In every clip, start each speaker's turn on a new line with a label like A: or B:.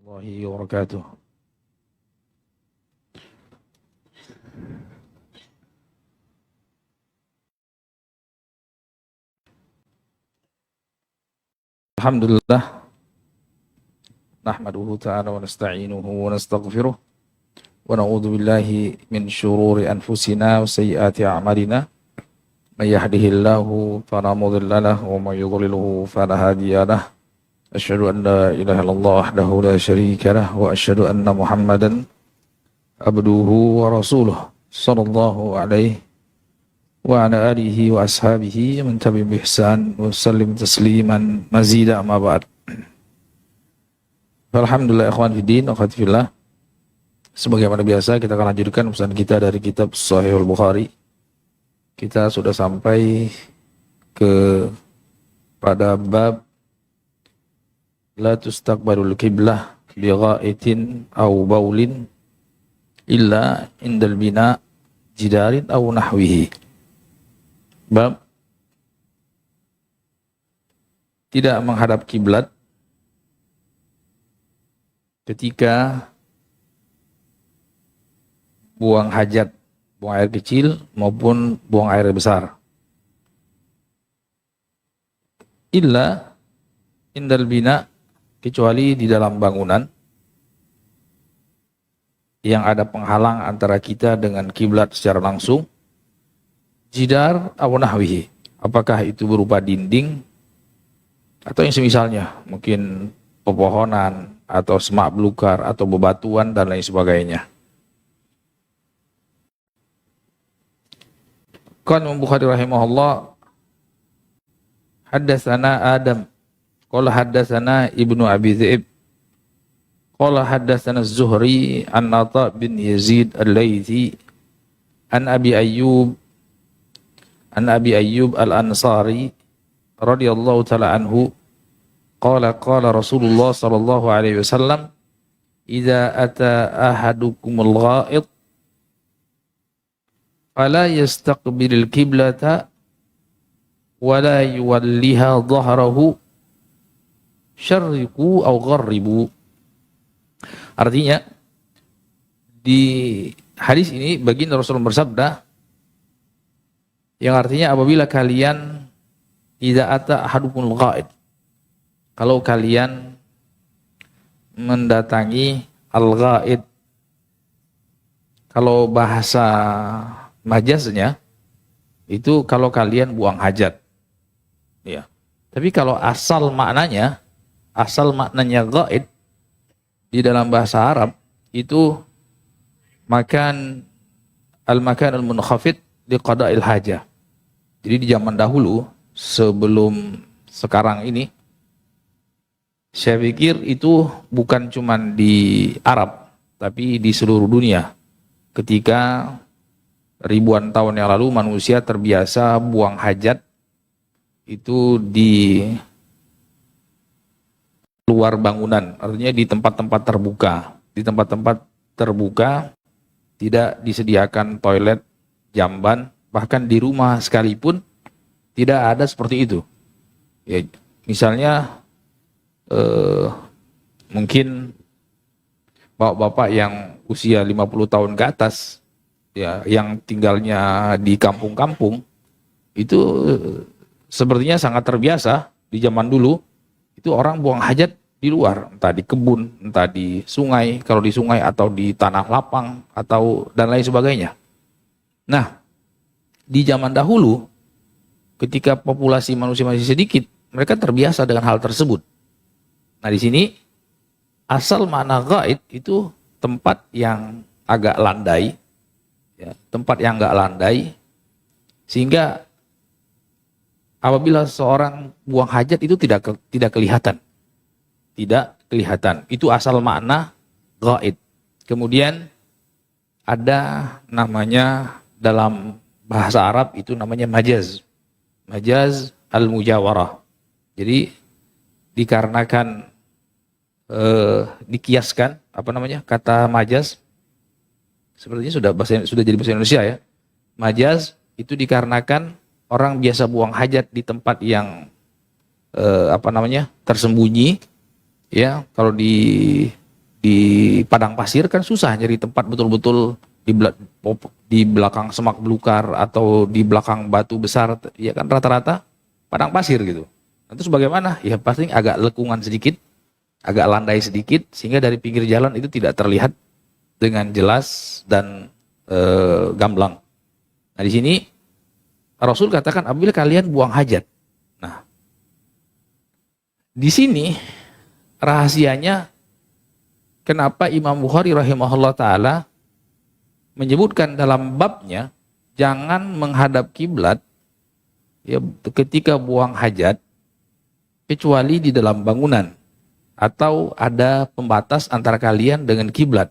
A: Warahmatullahi wabarakatuh. Alhamdulillah, nahmaduhu ta'ala wa nasta'inuhu wa nastaghfiruh wa na'udzu billahi min syururi anfusina wa sayyiati a'malina. May yahdihillahu fala mudilla lahu wa may yudlilhu fala hadiya lahu. Asyhadu an la ilaha illallah wahdahu la syarika lahu wa asyhadu anna Muhammadan abduhu wa rasuluh sallallahu alaihi wa ala alihi wa ashabihi man tabi'ahum bi ihsan wa sallim tasliman mazida amma ba'd. Alhamdulillah ikhwan fiddin wa akhwat fillah. Sebagaimana biasa kita akan lanjutkan pesan kita dari kitab Sahihul Bukhari. Kita sudah sampai ke pada bab la tustaqbalul qiblah bi ghaitin aw baulin illa indal bina jidarin aw nahwihi. Bab tidak menghadap kiblat ketika buang hajat, buang air kecil maupun buang air besar. Illa indal bina, kecuali di dalam bangunan yang ada penghalang antara kita dengan kiblat secara langsung. Jidar aw nahwihi, apakah itu berupa dinding atau yang semisalnya, mungkin pepohonan atau semak belukar atau bebatuan dan lain sebagainya. Qala Imam Bukhari rahimahullah, haddatsana Adam qala haddatsana Ibnu Abi Dzib qala haddatsana Az-Zuhri an Atha bin Yazid Al-Laitsi an Abi Ayyub Al-Ansari radhiyallahu ta'ala anhu qala Rasulullah sallallahu alaihi wasallam idza ata ahadukumul gha'id fala yastaqbilil qiblata wala yuwalliha dhahrahu syarriqu aw gharribu. Artinya di hadis ini baginda Rasulullah bersabda, yang artinya apabila kalian idza ata ahadukumul ghaid, kalau kalian mendatangi al-ghaid, kalau bahasa majaznya itu kalau kalian buang hajat, ya. Tapi kalau asal maknanya ghaid di dalam bahasa Arab itu makan al-munkhafid li qada'il hajah. Jadi di zaman dahulu sebelum sekarang ini, saya pikir itu bukan cuma di Arab, tapi di seluruh dunia. Ketika ribuan tahun yang lalu manusia terbiasa buang hajat itu di luar bangunan, artinya di tempat-tempat terbuka. Di tempat-tempat terbuka tidak disediakan toilet, jamban, bahkan di rumah sekalipun tidak ada seperti itu. Ya, misalnya mungkin bapak-bapak yang usia 50 tahun ke atas, ya, yang tinggalnya di kampung-kampung, itu sepertinya sangat terbiasa di zaman dulu, itu orang buang hajat di luar, entah di kebun, entah di sungai, kalau di sungai atau di tanah lapang, atau dan lain sebagainya. Nah, di zaman dahulu, ketika populasi manusia masih sedikit, mereka terbiasa dengan hal tersebut. Nah, di sini asal makna ghaid itu tempat yang agak landai, ya, tempat yang agak landai, sehingga apabila seorang buang hajat itu tidak kelihatan, Itu asal makna ghaid. Kemudian ada namanya dalam bahasa Arab itu namanya majaz al-mujawarah. Jadi dikarenakan dikiaskan kata majaz, sepertinya sudah jadi bahasa Indonesia, ya. Majaz itu dikarenakan orang biasa buang hajat di tempat yang tersembunyi, ya. Kalau di di padang pasir kan susah nyari tempat betul-betul di belakang semak belukar atau di belakang batu besar, ya kan rata-rata padang pasir gitu. Nah, terus bagaimana? Ya pasti agak lekungan sedikit, agak landai sedikit, sehingga dari pinggir jalan itu tidak terlihat dengan jelas dan gamblang. Nah di sini Rasul katakan apabila kalian buang hajat. Nah di sini rahasianya kenapa Imam Bukhari rahimahullah taala menyebutkan dalam babnya jangan menghadap kiblat ya ketika buang hajat kecuali di dalam bangunan atau ada pembatas antara kalian dengan kiblat.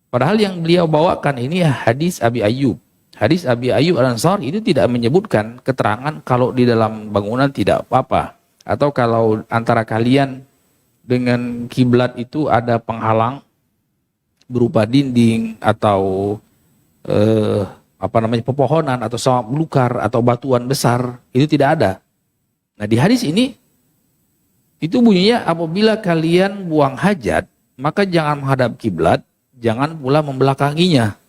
A: Padahal yang beliau bawakan ini hadis Abi Ayyub. Hadis Abi Ayyub Al-Ansari itu tidak menyebutkan keterangan kalau di dalam bangunan tidak apa-apa atau kalau antara kalian dengan kiblat itu ada penghalang berupa dinding atau pepohonan atau semak belukar atau batuan besar, itu tidak ada. Nah di hadis ini itu bunyinya apabila kalian buang hajat maka jangan menghadap kiblat, jangan pula membelakanginya.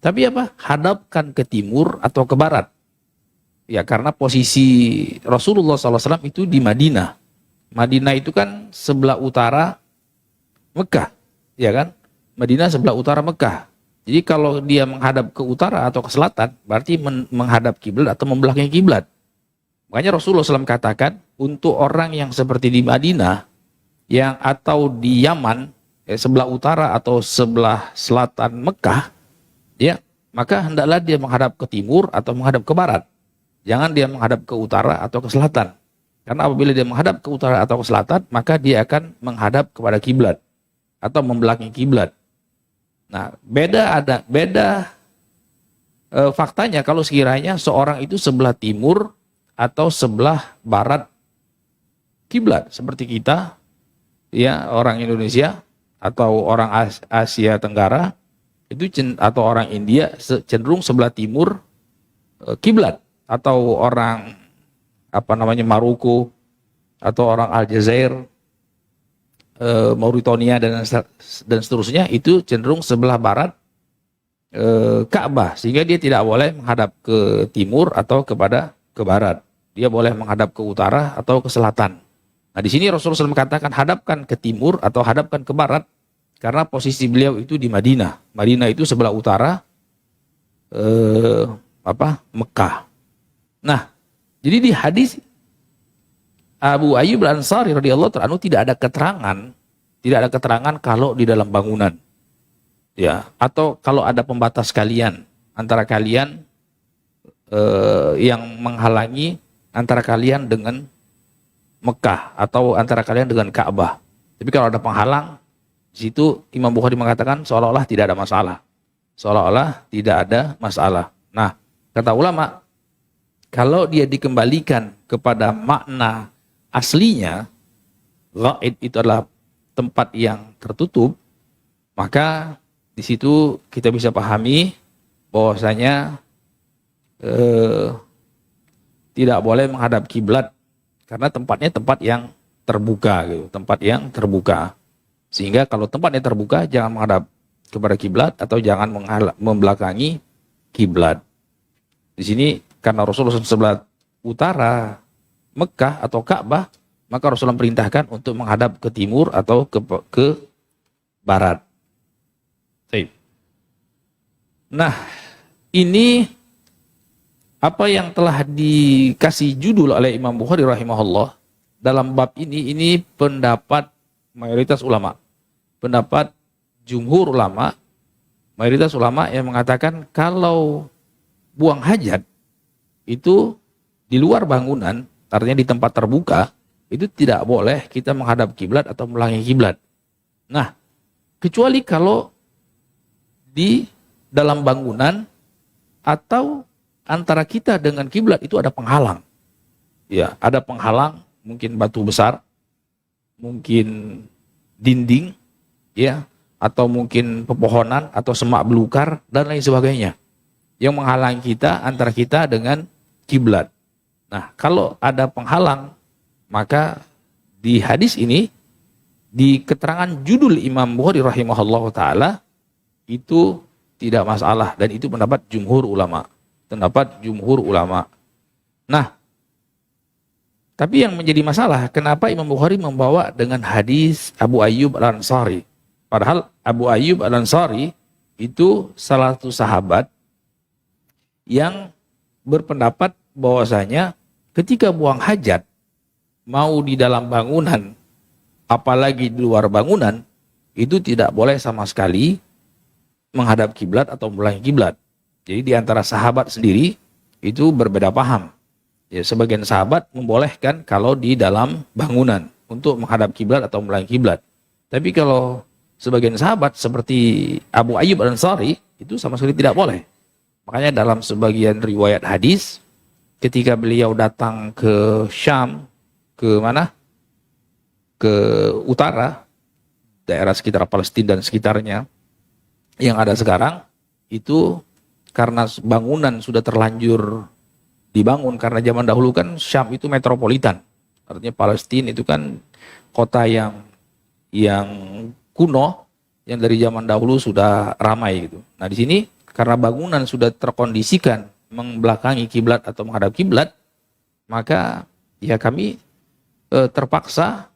A: Tapi apa? Hadapkan ke timur atau ke barat. Ya karena posisi Rasulullah SAW itu di Madinah. Madinah itu kan sebelah utara Mekah, ya kan? Madinah sebelah utara Mekah. Jadi kalau dia menghadap ke utara atau ke selatan, berarti menghadap kiblat atau membelakangi kiblat. Makanya Rasulullah SAW katakan untuk orang yang seperti di Madinah, yang atau di Yaman, sebelah utara atau sebelah selatan Mekah, ya maka hendaklah dia menghadap ke timur atau menghadap ke barat. Jangan dia menghadap ke utara atau ke selatan. Karena apabila dia menghadap ke utara atau ke selatan, maka dia akan menghadap kepada kiblat atau membelakangi kiblat. Nah, beda faktanya kalau sekiranya seorang itu sebelah timur atau sebelah barat kiblat, seperti kita, ya orang Indonesia atau orang Asia Tenggara itu atau orang India cenderung sebelah timur kiblat, atau orang Maroko atau orang Aljazair, Mauritania dan seterusnya itu cenderung sebelah barat Ka'bah, sehingga dia tidak boleh menghadap ke timur atau ke barat. Dia boleh menghadap ke utara atau ke selatan. Nah di sini Rasulullah SAW katakan hadapkan ke timur atau hadapkan ke barat karena posisi beliau itu di Madinah. Madinah itu sebelah utara Mekah. Nah, jadi di hadis Abu Ayyub Al-Ansari radhiyallahu anhu tidak ada keterangan kalau di dalam bangunan. Ya, atau kalau ada pembatas kalian antara kalian yang menghalangi antara kalian dengan Mekah atau antara kalian dengan Ka'bah. Tapi kalau ada penghalang, di situ Imam Bukhari mengatakan seolah-olah tidak ada masalah. Seolah-olah tidak ada masalah. Nah, kata ulama, kalau dia dikembalikan kepada makna aslinya, ghaid itu adalah tempat yang tertutup, maka di situ kita bisa pahami bahwasanya tidak boleh menghadap kiblat karena tempatnya tempat yang terbuka gitu, tempat yang terbuka. Sehingga kalau tempatnya terbuka jangan menghadap kepada kiblat atau jangan membelakangi kiblat. Di sini karena Rasulullah sebelah utara Mekah atau Ka'bah, maka Rasulullah perintahkan untuk menghadap ke timur atau ke barat. Nah, ini apa yang telah dikasih judul oleh Imam Bukhari rahimahullah dalam bab ini pendapat mayoritas ulama. Pendapat jumhur ulama, mayoritas ulama yang mengatakan kalau buang hajat itu di luar bangunan, artinya di tempat terbuka, itu tidak boleh kita menghadap kiblat atau membelakangi kiblat. Nah, kecuali kalau di dalam bangunan atau antara kita dengan kiblat itu ada penghalang. Ya, ada penghalang, mungkin batu besar, mungkin dinding, ya, atau mungkin pepohonan atau semak belukar dan lain sebagainya yang menghalangi kita antara kita dengan kiblat. Nah, kalau ada penghalang, maka di hadis ini di keterangan judul Imam Bukhari rahimahullah ta'ala itu tidak masalah, dan itu pendapat jumhur ulama. Nah, tapi yang menjadi masalah, kenapa Imam Bukhari membawa dengan hadis Abu Ayyub Al-Ansari? Padahal Abu Ayyub Al-Ansari itu salah satu sahabat yang berpendapat bahwasanya ketika buang hajat, mau di dalam bangunan, apalagi di luar bangunan, itu tidak boleh sama sekali menghadap kiblat atau membelakangi kiblat. Jadi di antara sahabat sendiri itu berbeda paham. Ya, sebagian sahabat membolehkan kalau di dalam bangunan untuk menghadap kiblat atau membelakangi kiblat. Tapi kalau sebagian sahabat seperti Abu Ayyub Al-Ansari itu sama sekali tidak boleh. Makanya dalam sebagian riwayat hadis, ketika beliau datang ke Syam, ke mana? Ke utara, daerah sekitar Palestina dan sekitarnya yang ada sekarang, itu karena bangunan sudah terlanjur dibangun, karena zaman dahulu kan Syam itu metropolitan. Artinya Palestina itu kan kota yang kuno, yang dari zaman dahulu sudah ramai gitu. Nah di sini karena bangunan sudah terkondisikan membelakangi kiblat atau menghadap kiblat, maka ya kami terpaksa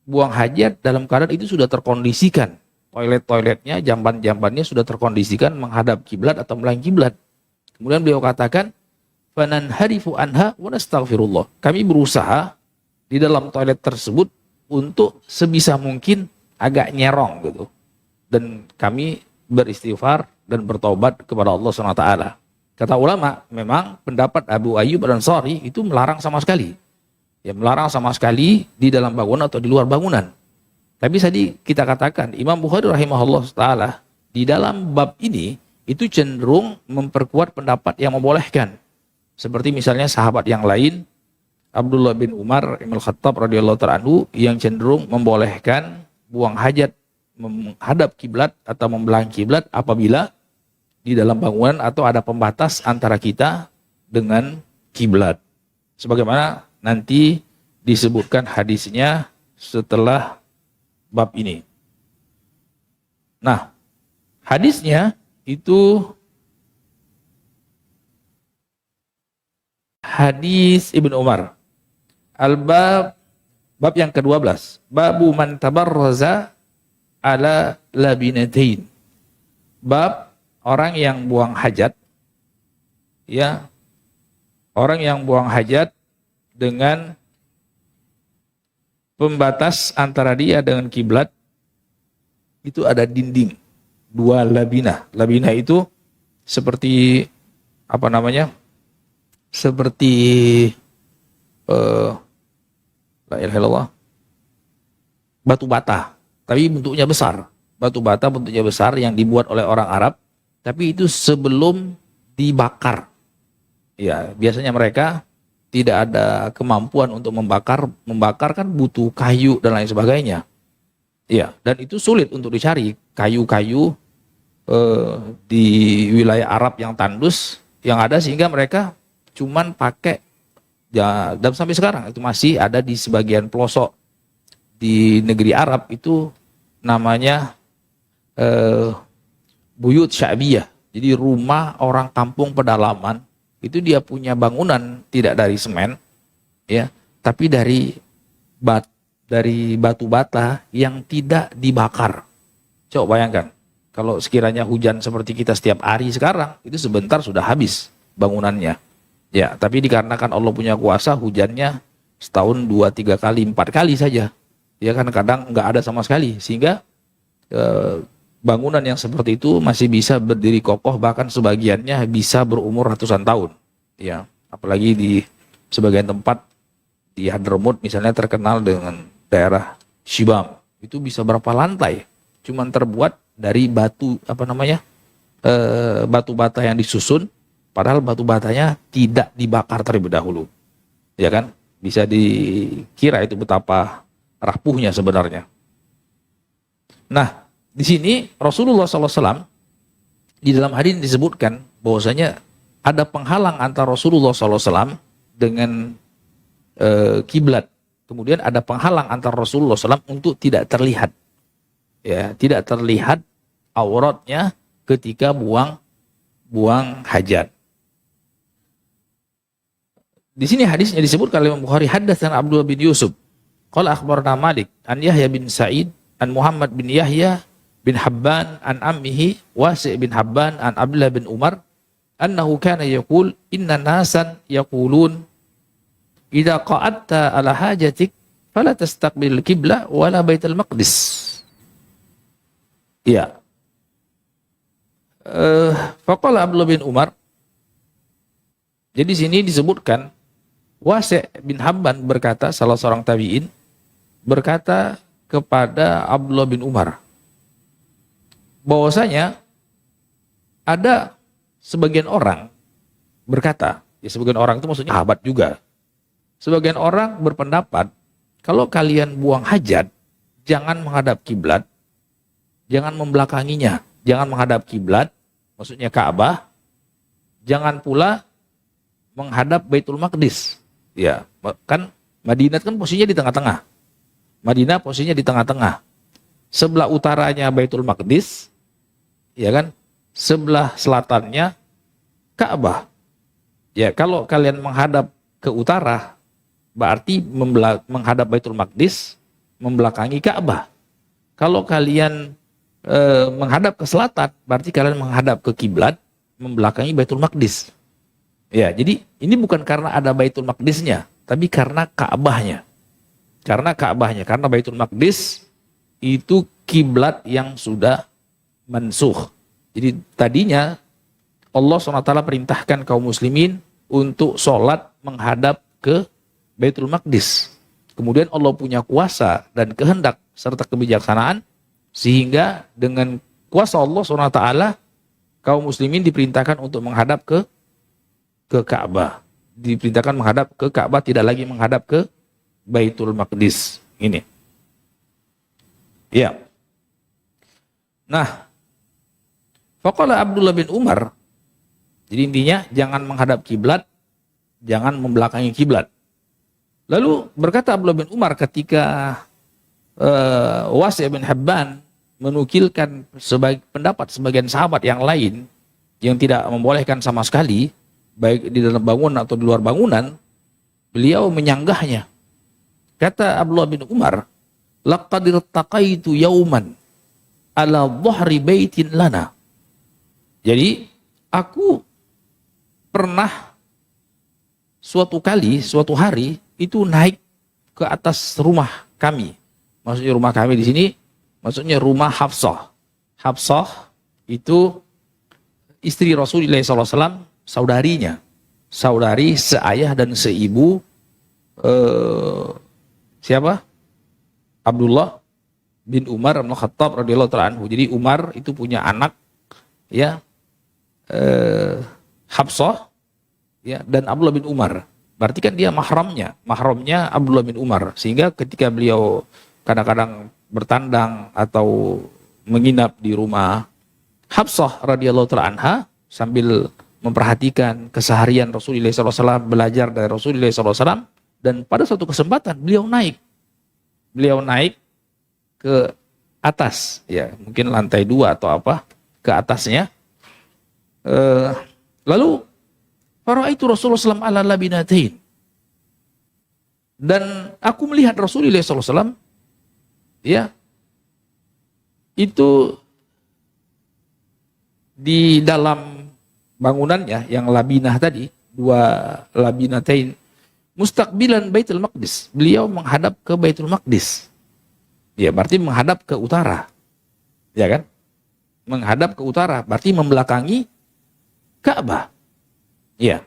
A: buang hajat dalam keadaan itu sudah terkondisikan. Toilet-toiletnya, jamban-jambannya sudah terkondisikan menghadap kiblat atau membelakangi kiblat. Kemudian beliau katakan, "Fananharifu anha wa nastaghfirullah." Kami berusaha di dalam toilet tersebut untuk sebisa mungkin agak nyerong gitu. Dan kami beristighfar dan bertobat kepada Allah SWT. Kata ulama, memang pendapat Abu Ayyub Al-Ansari itu melarang sama sekali. Ya, melarang sama sekali di dalam bangunan atau di luar bangunan. Tapi tadi kita katakan, Imam Bukhari rahimahullah ta'ala di dalam bab ini itu cenderung memperkuat pendapat yang membolehkan. Seperti misalnya sahabat yang lain, Abdullah bin Umar Ibn Khattab radhiyallahu ta'ala anhu, yang cenderung membolehkan buang hajat menghadap kiblat atau membelakangi kiblat apabila di dalam bangunan atau ada pembatas antara kita dengan kiblat. Sebagaimana nanti disebutkan hadisnya setelah bab ini. Nah, hadisnya itu hadis Ibnu Umar. Bab yang ke-12. Babu man tabarraza ala labinatain. Bab orang yang buang hajat, ya, orang yang buang hajat dengan pembatas antara dia dengan kiblat itu ada dinding, 2 labinah. Labinah itu seperti apa namanya? Seperti la ilaha illallah, batu bata, tapi bentuknya besar. Batu bata bentuknya besar yang dibuat oleh orang Arab, tapi itu sebelum dibakar. Ya, biasanya mereka tidak ada kemampuan untuk membakar kan butuh kayu dan lain sebagainya. Ya, dan itu sulit untuk dicari kayu-kayu di wilayah Arab yang tandus yang ada, sehingga mereka cuman pakai ya, dan sampai sekarang itu masih ada di sebagian pelosok di negeri Arab itu namanya buyut sya'biyah. Jadi rumah orang kampung pedalaman. Itu dia punya bangunan tidak dari semen, ya, tapi dari batu bata yang tidak dibakar. Coba bayangkan, kalau sekiranya hujan seperti kita setiap hari sekarang, itu sebentar sudah habis bangunannya. Ya, tapi dikarenakan Allah punya kuasa, hujannya setahun 2, 3 kali, 4 kali saja. Ya kan, kadang nggak ada sama sekali, sehingga bangunan yang seperti itu masih bisa berdiri kokoh, bahkan sebagiannya bisa berumur ratusan tahun. Ya, apalagi di sebagian tempat di Hadramaut misalnya terkenal dengan daerah Shibam, itu bisa berapa lantai, cuman terbuat dari batu batu bata yang disusun, padahal batu batanya tidak dibakar terlebih dahulu. Ya kan, bisa dikira itu betapa rapuhnya sebenarnya. Nah, di sini Rasulullah SAW di dalam hadis disebutkan bahwasanya ada penghalang antara Rasulullah SAW dengan kiblat. kemudian ada penghalang antara Rasulullah SAW untuk tidak terlihat, ya, tidak terlihat auratnya ketika buang hajat. Di sini hadisnya disebutkan oleh Imam Bukhari, haddatsana Abdullah bin Yusuf qala akhbarana Malik an Yahya bin Sa'id an Muhammad bin Yahya bin Habban an ammihi Wasi' bin Habban an Abdullah bin Umar annahu kana yaqul inna nasan yaqulun idza qa'adta ala hajatik fala tastaqbil qiblah wala baitul maqdis. Ya. Faqala Abdullah bin Umar. Jadi sini disebutkan Wasi' bin Habban berkata, salah seorang tabi'in berkata kepada Abdullah bin Umar bahwasanya ada sebagian orang berkata, ya sebagian orang itu maksudnya sahabat juga. Sebagian orang berpendapat kalau kalian buang hajat jangan menghadap kiblat, jangan membelakanginya, jangan menghadap kiblat, maksudnya Ka'bah, jangan pula menghadap Baitul Maqdis. Ya, kan Madinah kan posisinya di tengah-tengah. Madinah posisinya di tengah-tengah. Sebelah utaranya Baitul Maqdis, ya kan? Sebelah selatannya Ka'bah. Ya, kalau kalian menghadap ke utara berarti menghadap Baitul Maqdis, membelakangi Ka'bah. Kalau kalian menghadap ke selatan, berarti kalian menghadap ke kiblat, membelakangi Baitul Maqdis. Ya, jadi ini bukan karena ada Baitul Maqdisnya, tapi karena Ka'bahnya. Karena Baitul Maqdis itu kiblat yang sudah mansuh. Jadi tadinya Allah SWT perintahkan kaum muslimin untuk sholat menghadap ke Baitul Maqdis. Kemudian Allah punya kuasa dan kehendak serta kebijaksanaan sehingga dengan kuasa Allah SWT kaum muslimin diperintahkan untuk menghadap ke Ka'bah. Diperintahkan menghadap ke Ka'bah, tidak lagi menghadap ke Baitul Maqdis. Ini. Ya. Nah, faqala Abdullah bin Umar. Jadi intinya jangan menghadap kiblat, jangan membelakangi kiblat. Lalu berkata Abdullah bin Umar ketika Wasi' bin Habban menukilkan pendapat sebagian sahabat yang lain yang tidak membolehkan sama sekali, baik di dalam bangunan atau di luar bangunan, beliau menyanggahnya. Kata Abdullah bin Umar, laqad irtaqaitu yauman ala dhahri baitin lana. Jadi aku pernah suatu hari itu naik ke atas rumah kami. Maksudnya rumah kami di sini, maksudnya rumah Hafsah. Hafsah itu istri Rasulullah SAW, saudarinya. Saudari seayah dan seibu siapa? Abdullah bin Umar bin Khattab radhiyallahu ta'ala anhu. Jadi Umar itu punya anak, ya, Hafsah, ya, dan Abdullah bin Umar. Berarti kan dia mahramnya Abdullah bin Umar. Sehingga ketika beliau kadang-kadang bertandang atau menginap di rumah Hafsah radhiyallahu ta'ala anha sambil memperhatikan keseharian Rasulullah SAW, belajar dari Rasulullah SAW, dan pada suatu kesempatan beliau naik ke atas, ya mungkin lantai 2 atau apa, ke atasnya. Lalu faraitu Rasulullah SAW ala labinatain. Dan aku melihat Rasulullah SAW, ya, itu di dalam bangunannya yang labinah tadi, 2 labinatain, mustaqbilan Baitul Maqdis. Beliau menghadap ke Baitul Maqdis. Ya, berarti menghadap ke utara. Ya kan? Menghadap ke utara, berarti membelakangi Ka'bah. Ya.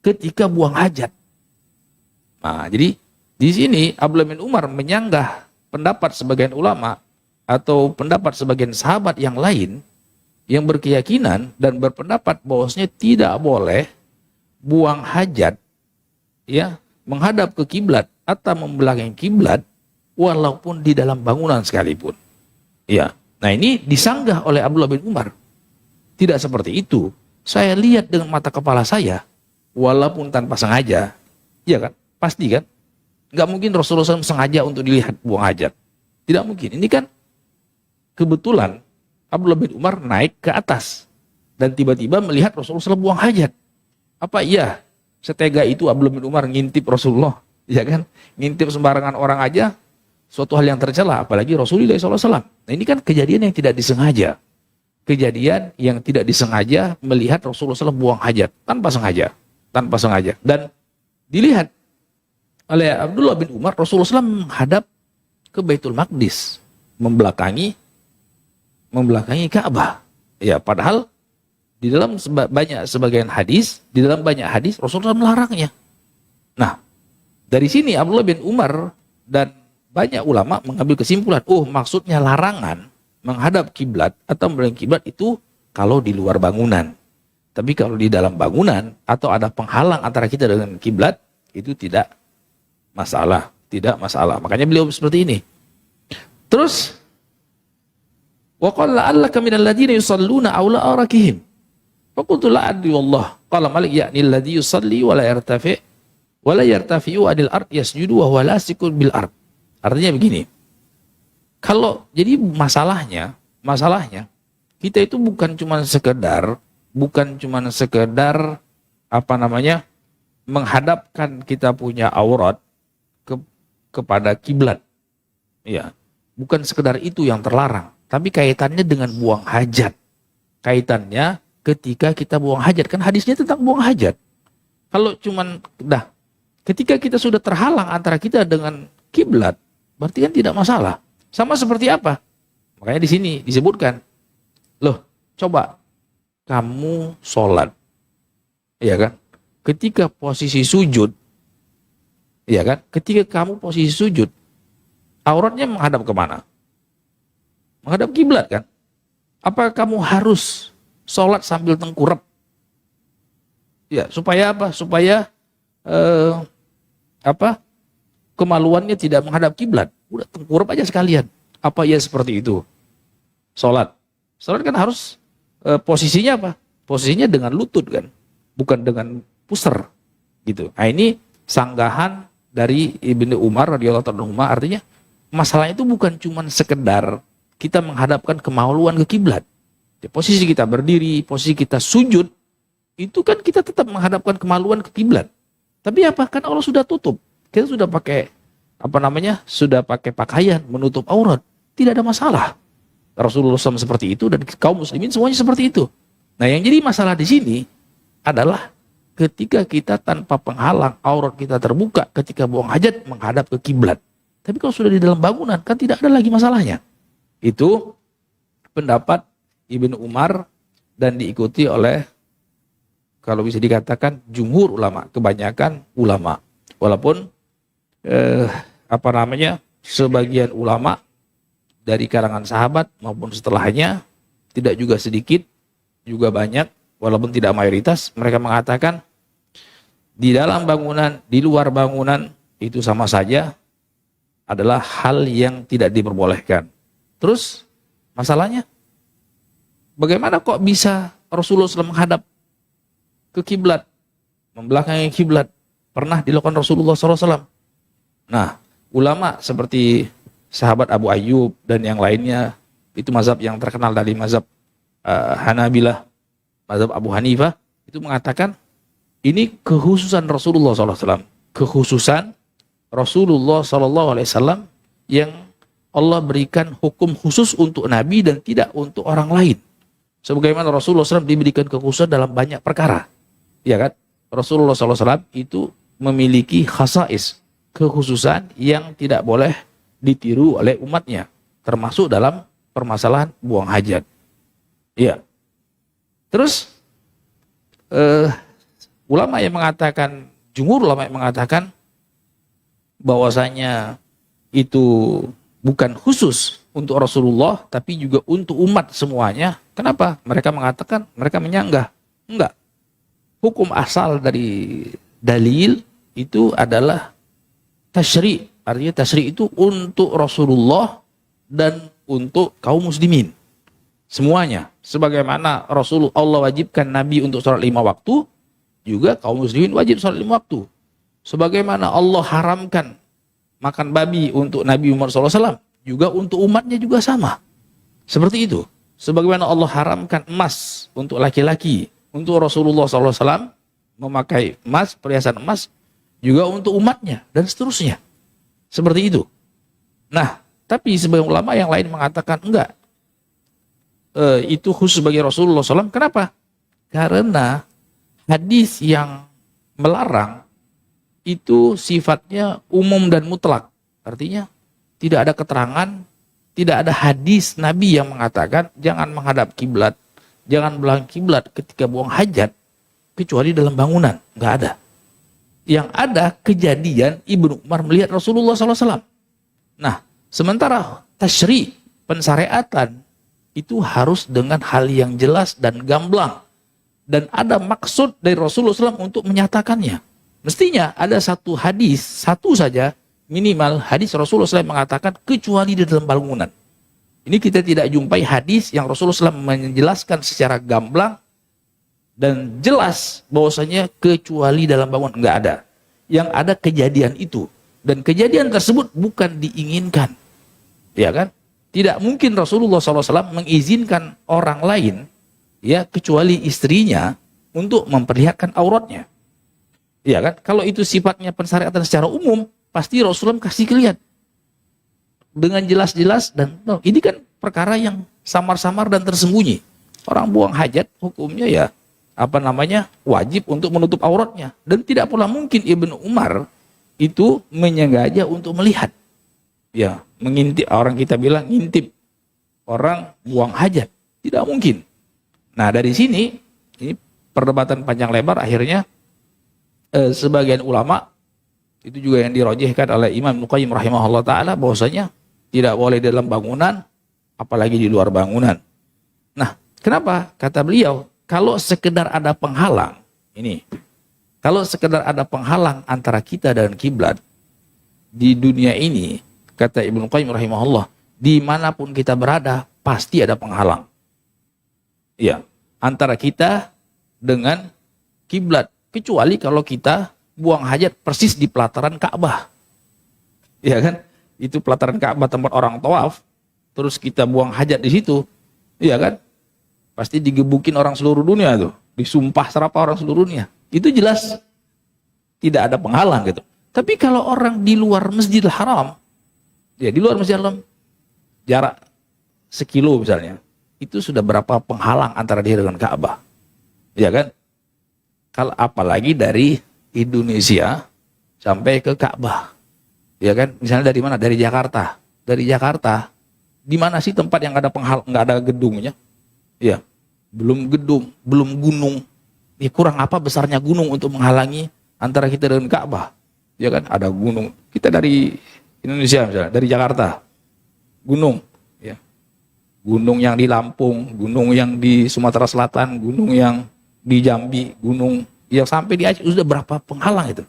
A: Ketika buang hajat. Nah, jadi di sini Abdullah bin Umar menyanggah pendapat sebagian ulama atau pendapat sebagian sahabat yang lain yang berkeyakinan dan berpendapat bahwasanya tidak boleh buang hajat, ya, menghadap ke kiblat atau membelakangi kiblat walaupun di dalam bangunan sekalipun. Ya. Nah, ini disanggah oleh Abdullah bin Umar. Tidak seperti itu. Saya lihat dengan mata kepala saya, walaupun tanpa sengaja, ya kan, pasti kan, Nggak mungkin Rasulullah SAW sengaja untuk dilihat buang hajat. Tidak mungkin. Ini kan kebetulan Abdullah bin Umar naik ke atas dan tiba-tiba melihat Rasulullah SAW buang hajat. Apa iya setega itu Abdullah bin Umar ngintip Rasulullah? Ya kan? Ngintip sembarangan orang aja suatu hal yang tercela, apalagi Rasulullah SAW. Nah ini kan kejadian yang tidak disengaja. Kejadian yang tidak disengaja melihat Rasulullah SAW buang hajat tanpa sengaja. Tanpa sengaja. Dan dilihat oleh Abdullah bin Umar, Rasulullah SAW menghadap ke Baitul Maqdis, membelakangi Ka'bah. Ya, padahal di dalam sebagian hadis Rasulullah SAW melarangnya. Nah, dari sini Abdullah bin Umar dan banyak ulama mengambil kesimpulan, maksudnya larangan menghadap kiblat atau membelakangi kiblat itu kalau di luar bangunan. Tapi kalau di dalam bangunan atau ada penghalang antara kita dengan kiblat, itu tidak masalah. Makanya beliau seperti ini. Terus wa qala allaka minal ladina yusalluna aw la arakihim. Fa qultu la adri wallah. Qala Malik ya'ni alladhi yusalli wa la yartafi'u anil ard yasjudu wa huwa lasikun bil ard. Artinya begini. Kalau jadi masalahnya kita itu bukan cuma sekedar menghadapkan kita punya aurat kepada kiblat. Ya, bukan sekedar itu yang terlarang, tapi kaitannya dengan buang hajat. Kaitannya ketika kita buang hajat, kan hadisnya tentang buang hajat. Kalau ketika kita sudah terhalang antara kita dengan kiblat, berarti kan tidak masalah. Sama seperti apa? Makanya di sini disebutkan, coba kamu sholat, ya kan? Ketika posisi sujud, ya kan? Ketika kamu posisi sujud, auratnya menghadap kemana? Menghadap kiblat kan? Apa kamu harus sholat sambil tengkurap? Ya, supaya apa? Supaya kemaluannya tidak menghadap kiblat. Udah tengkurap aja sekalian. Apa ya seperti itu? Sholat kan harus posisinya apa? Posisinya dengan lutut kan, bukan dengan pusar gitu. Nah ini sanggahan dari Ibnu Umar radhiyallahu anhu, artinya masalah itu bukan cuma sekedar kita menghadapkan kemaluan ke kiblat. Posisi kita berdiri, posisi kita sujud, itu kan kita tetap menghadapkan kemaluan ke kiblat. Tapi apa? Kan Allah sudah tutup. Kita sudah pakai sudah pakai pakaian menutup aurat. Tidak ada masalah. Rasulullah SAW seperti itu dan kaum muslimin semuanya seperti itu. Nah, yang jadi masalah di sini adalah ketika kita tanpa penghalang aurat kita terbuka ketika buang hajat menghadap ke kiblat. Tapi kalau sudah di dalam bangunan kan tidak ada lagi masalahnya. Itu pendapat Ibnu Umar dan diikuti oleh, kalau bisa dikatakan, jumhur ulama, kebanyakan ulama. Walaupun sebagian ulama dari kalangan sahabat maupun setelahnya, tidak juga sedikit, juga banyak, walaupun tidak mayoritas, mereka mengatakan di dalam bangunan, di luar bangunan itu sama saja adalah hal yang tidak diperbolehkan. Terus masalahnya, bagaimana kok bisa Rasulullah SAW menghadap ke kiblat, membelakangi kiblat? Pernah dilakukan Rasulullah SAW. Nah, ulama seperti sahabat Abu Ayyub dan yang lainnya, itu mazhab yang terkenal dari mazhab Hanabilah, mazhab Abu Hanifah, itu mengatakan ini kekhususan Rasulullah SAW, kekhususan Rasulullah SAW yang Allah berikan hukum khusus untuk Nabi dan tidak untuk orang lain. Sebagaimana Rasulullah SAW diberikan kekhususan dalam banyak perkara, ya kan? Rasulullah SAW itu memiliki khasais, kekhususan yang tidak boleh ditiru oleh umatnya, termasuk dalam permasalahan buang hajat. Iya. Terus ulama yang mengatakan, jumhur ulama yang mengatakan bahwasanya itu bukan khusus untuk Rasulullah tapi juga untuk umat semuanya. Kenapa? Mereka mengatakan, mereka menyanggah. Enggak. Hukum asal dari dalil itu adalah tasyri'. Artinya tasyri' itu untuk Rasulullah dan untuk kaum muslimin. Semuanya. Sebagaimana Allah wajibkan Nabi untuk sholat 5 waktu, juga kaum muslimin wajib sholat 5 waktu. Sebagaimana Allah haramkan makan babi untuk Nabi Muhammad SAW, juga untuk umatnya juga sama. Seperti itu. Sebagaimana Allah haramkan emas untuk laki-laki, untuk Rasulullah SAW memakai emas, perhiasan emas, juga untuk umatnya, dan seterusnya. Seperti itu. Nah, tapi sebagian ulama yang lain mengatakan enggak. Itu khusus bagi Rasulullah SAW. Kenapa? Karena hadis yang melarang itu sifatnya umum dan mutlak. Artinya tidak ada keterangan, tidak ada hadis Nabi yang mengatakan jangan menghadap kiblat, jangan belah kiblat ketika buang hajat kecuali dalam bangunan. Enggak ada. Yang ada kejadian Ibnu Umar melihat Rasulullah SAW. Nah, sementara tasyri, pensyariatan itu harus dengan hal yang jelas dan gamblang. Dan ada maksud dari Rasulullah SAW untuk menyatakannya. Mestinya ada satu hadis, satu saja minimal hadis Rasulullah SAW mengatakan kecuali di dalam bangunan. Ini kita tidak jumpai hadis yang Rasulullah SAW menjelaskan secara gamblang dan jelas bahwasanya kecuali dalam bangunan. Enggak ada. Yang ada kejadian itu. Dan kejadian tersebut bukan diinginkan. Ya kan? Tidak mungkin Rasulullah SAW mengizinkan orang lain, ya kecuali istrinya, untuk memperlihatkan auratnya. Ya kan? Kalau itu sifatnya pensyariatan secara umum, pasti Rasulullah kasih lihat dengan jelas-jelas. Dan ini kan perkara yang samar-samar dan tersembunyi. Orang buang hajat hukumnya ya wajib untuk menutup auratnya. Dan tidak pula mungkin Ibnu Umar itu menyengaja untuk melihat. Ya, mengintip, orang kita bilang ngintip orang buang hajat. Tidak mungkin. Nah, dari sini ini perdebatan panjang lebar, akhirnya sebagian ulama itu juga yang dirojihkan oleh Imam Ibnu Qayyim rahimahullah taala bahwasanya tidak boleh dalam bangunan apalagi di luar bangunan. Nah, kenapa? Kata beliau, kalau sekedar ada penghalang, kalau sekedar ada penghalang antara kita dan kiblat di dunia ini, kata Ibnu Qayyim rahimahullah, dimanapun kita berada, pasti ada penghalang. Ya, antara kita dengan kiblat. Kecuali kalau kita buang hajat persis di pelataran Ka'bah. Ya kan? Itu pelataran Ka'bah tempat orang tawaf, terus kita buang hajat di situ. Ya kan? Pasti digebukin orang seluruh dunia tuh. Disumpah serapa orang seluruh dunia. Itu jelas tidak ada penghalang gitu. Tapi kalau orang di luar Masjidil Haram, ya di luar Masjidil Haram, jarak 1 kilo misalnya, itu sudah berapa penghalang antara dia dengan Ka'bah. Ya kan? Kalau apalagi dari Indonesia sampai ke Ka'bah. Ya kan? Misalnya dari mana? Dari Jakarta. Dari Jakarta, di mana sih tempat yang ada penghalang, nggak ada gedungnya? Ya. Belum gedung, belum gunung. Ya kurang apa besarnya gunung untuk menghalangi antara kita dengan Ka'bah? Ya kan? Ada gunung. Kita dari Indonesia misalnya, dari Jakarta. Gunung, ya. Gunung yang di Lampung, gunung yang di Sumatera Selatan, gunung yang di Jambi, gunung yang sampai di Aceh, sudah berapa penghalang itu.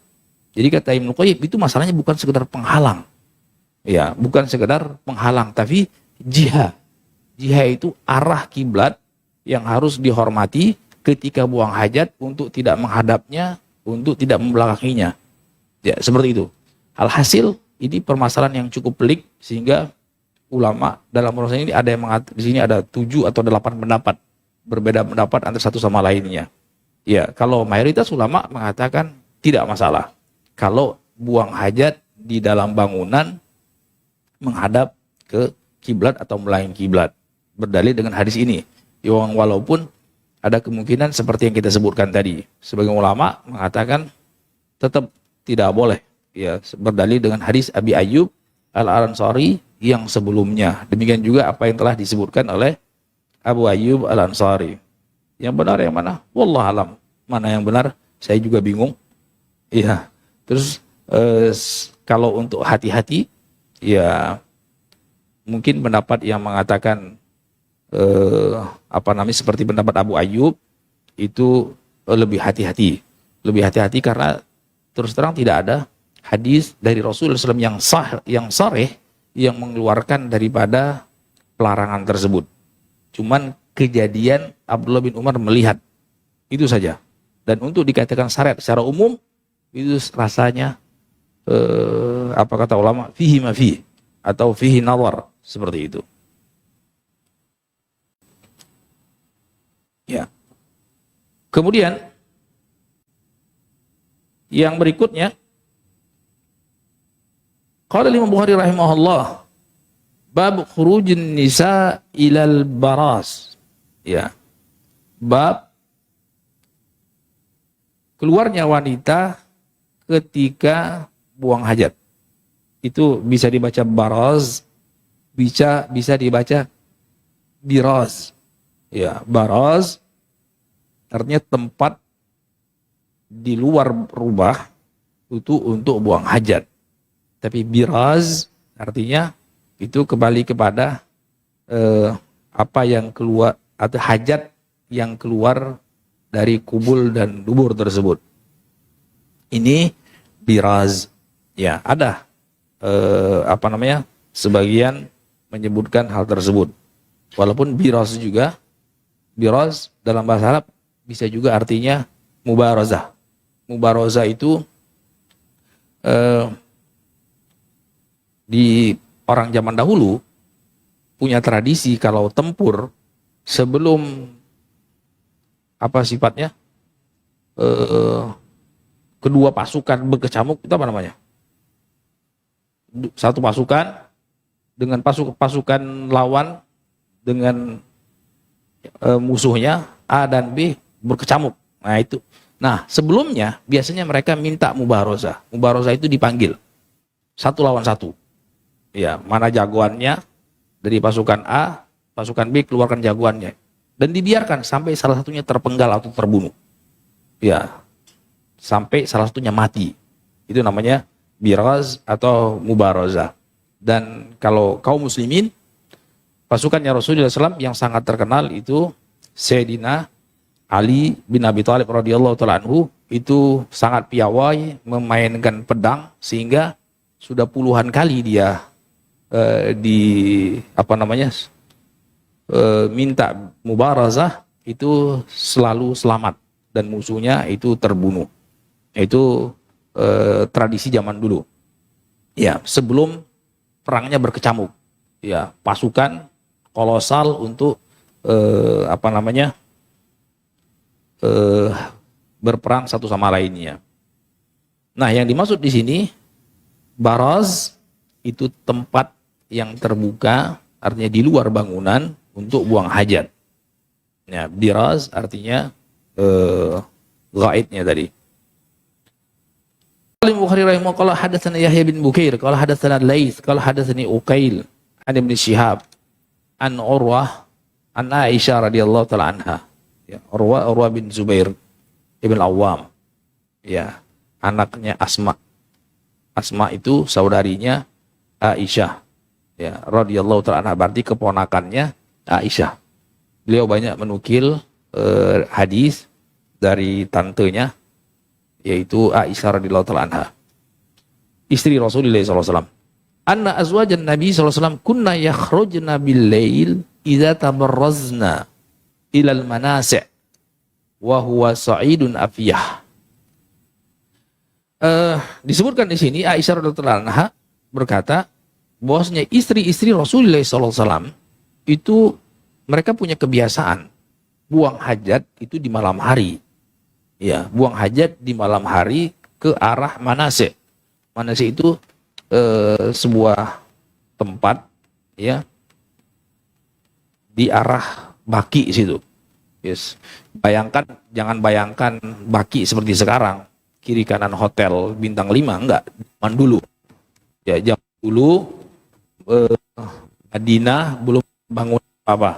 A: Jadi kata Ibnu Qayyim, itu masalahnya bukan sekedar penghalang. Ya, bukan sekedar penghalang, tapi jihad. Jihad itu arah kiblat yang harus dihormati ketika buang hajat untuk tidak menghadapnya, untuk tidak membelakanginya. Ya, seperti itu. Alhasil, ini permasalahan yang cukup pelik sehingga ulama dalam proses ini ada yang mengatakan di sini ada 7 atau 8 pendapat, berbeda pendapat antara satu sama lainnya. Ya, kalau mayoritas ulama mengatakan tidak masalah kalau buang hajat di dalam bangunan menghadap ke kiblat atau melayan kiblat, berdalil dengan hadis ini. Yang walaupun ada kemungkinan seperti yang kita sebutkan tadi, sebagian ulama mengatakan tetap tidak boleh, ya, berdalil dengan hadis Abi Ayyub Al-Ansari yang sebelumnya. Demikian juga apa yang telah disebutkan oleh Abu Ayyub Al-Ansari. Yang benar yang mana? Wallah alam. Mana yang benar? Saya juga bingung. Iya. Terus kalau untuk hati-hati, ya mungkin pendapat yang mengatakan seperti pendapat Abu Ayyub itu lebih hati-hati. Lebih hati-hati karena terus terang tidak ada hadis dari Rasulullah SAW yang sharih yang mengeluarkan daripada pelarangan tersebut. Cuman kejadian Abdullah bin Umar melihat, itu saja. Dan untuk dikatakan syariat secara umum, itu rasanya apa kata ulama, fihi ma fihi, atau fihi nawar, seperti itu. Ya. Kemudian yang berikutnya, qala Imam Bukhari rahimahullah, bab khurujin nisa ilal baras. Ya. Bab keluarnya wanita ketika buang hajat. Itu bisa dibaca baraz, bisa dibaca biraz. Ya, baraz artinya tempat di luar rumah itu untuk buang hajat. Tapi biraz artinya itu kembali kepada apa yang keluar, atau hajat yang keluar dari kubul dan dubur tersebut. Ini biraz. Ya, ada sebagian menyebutkan hal tersebut. Walaupun biraz juga, biraz dalam bahasa Arab bisa juga artinya mubarazah. Mubarazah itu di orang zaman dahulu punya tradisi kalau tempur sebelum kedua pasukan berkecamuk, itu apa namanya? Satu pasukan dengan pasukan lawan dengan musuhnya A dan B berkecamuk. Nah itu. Nah sebelumnya biasanya mereka minta mubarozah. Mubarozah itu dipanggil satu lawan satu. Ya, mana jagoannya dari pasukan A, pasukan B keluarkan jagoannya dan dibiarkan sampai salah satunya terpenggal atau terbunuh. Ya, sampai salah satunya mati. Itu namanya biraz atau mubarozah. Dan kalau kaum muslimin, pasukannya Rasulullah SAW yang sangat terkenal itu Sayyidina Ali bin Abi Thalib radhiyallahu ta'ala anhu, itu sangat piawai memainkan pedang sehingga sudah puluhan kali dia minta mubarazah itu selalu selamat dan musuhnya itu terbunuh. Itu tradisi zaman dulu. Ya, sebelum perangnya berkecamuk. Ya, pasukan kolosal untuk berperang satu sama lainnya. Nah, yang dimaksud di sini baraz itu tempat yang terbuka, artinya di luar bangunan untuk buang hajat. Ya, biraz artinya ghaidnya tadi. Al-Bukhari rahimahullah hadatsana Yahya bin Bukair, qala hadatsana Laits, qala hadatsani Uqail an Ibn Shihab an Urwah an Aisyah radhiyallahu taala anha. Ya, Urwah bin Zubair ibn Awam. Ya, anaknya Asma. Asma itu saudarinya Aisyah. Ya, radhiyallahu taala anha, berarti keponakannya Aisyah. Beliau banyak menukil hadis dari tantenya, yaitu Aisyah radhiyallahu taala anha, istri Rasulullah sallallahu alaihi wasallam. Anna azwajan Nabi sallallahu alaihi wasallam kunna yakhrujna bil lail idza tabarrazna ila al manasi' wa huwa sa'idun afiyah. Disebutkan di sini Aisyah radhiyallahu taala anha berkata bahwasanya istri-istri Rasulullah sallallahu alaihi wasallam itu mereka punya kebiasaan buang hajat itu di malam hari. Ya, buang hajat di malam hari ke arah manasik. Manasik itu sebuah tempat ya di arah Baki situ. Yes. Jangan bayangkan Baki seperti sekarang, kiri kanan hotel bintang 5, enggak. Zaman dulu. Ya, zaman dulu Madinah belum bangun apa-apa.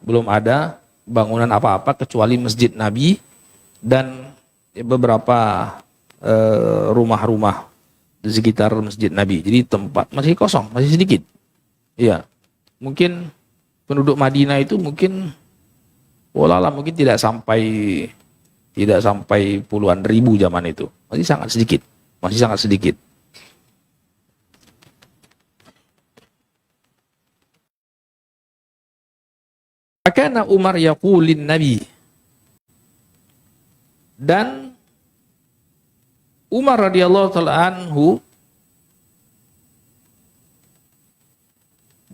A: Belum ada bangunan apa-apa kecuali Masjid Nabi dan beberapa rumah-rumah di sekitar Masjid Nabi. Jadi tempat masih kosong, masih sedikit. Iya. Mungkin penduduk Madinah itu mungkin mungkin tidak sampai puluhan ribu zaman itu. Masih sangat sedikit. Masih sangat sedikit. Karena Umar yaqulin Nabi, dan Umar radhiyallahu taala anhu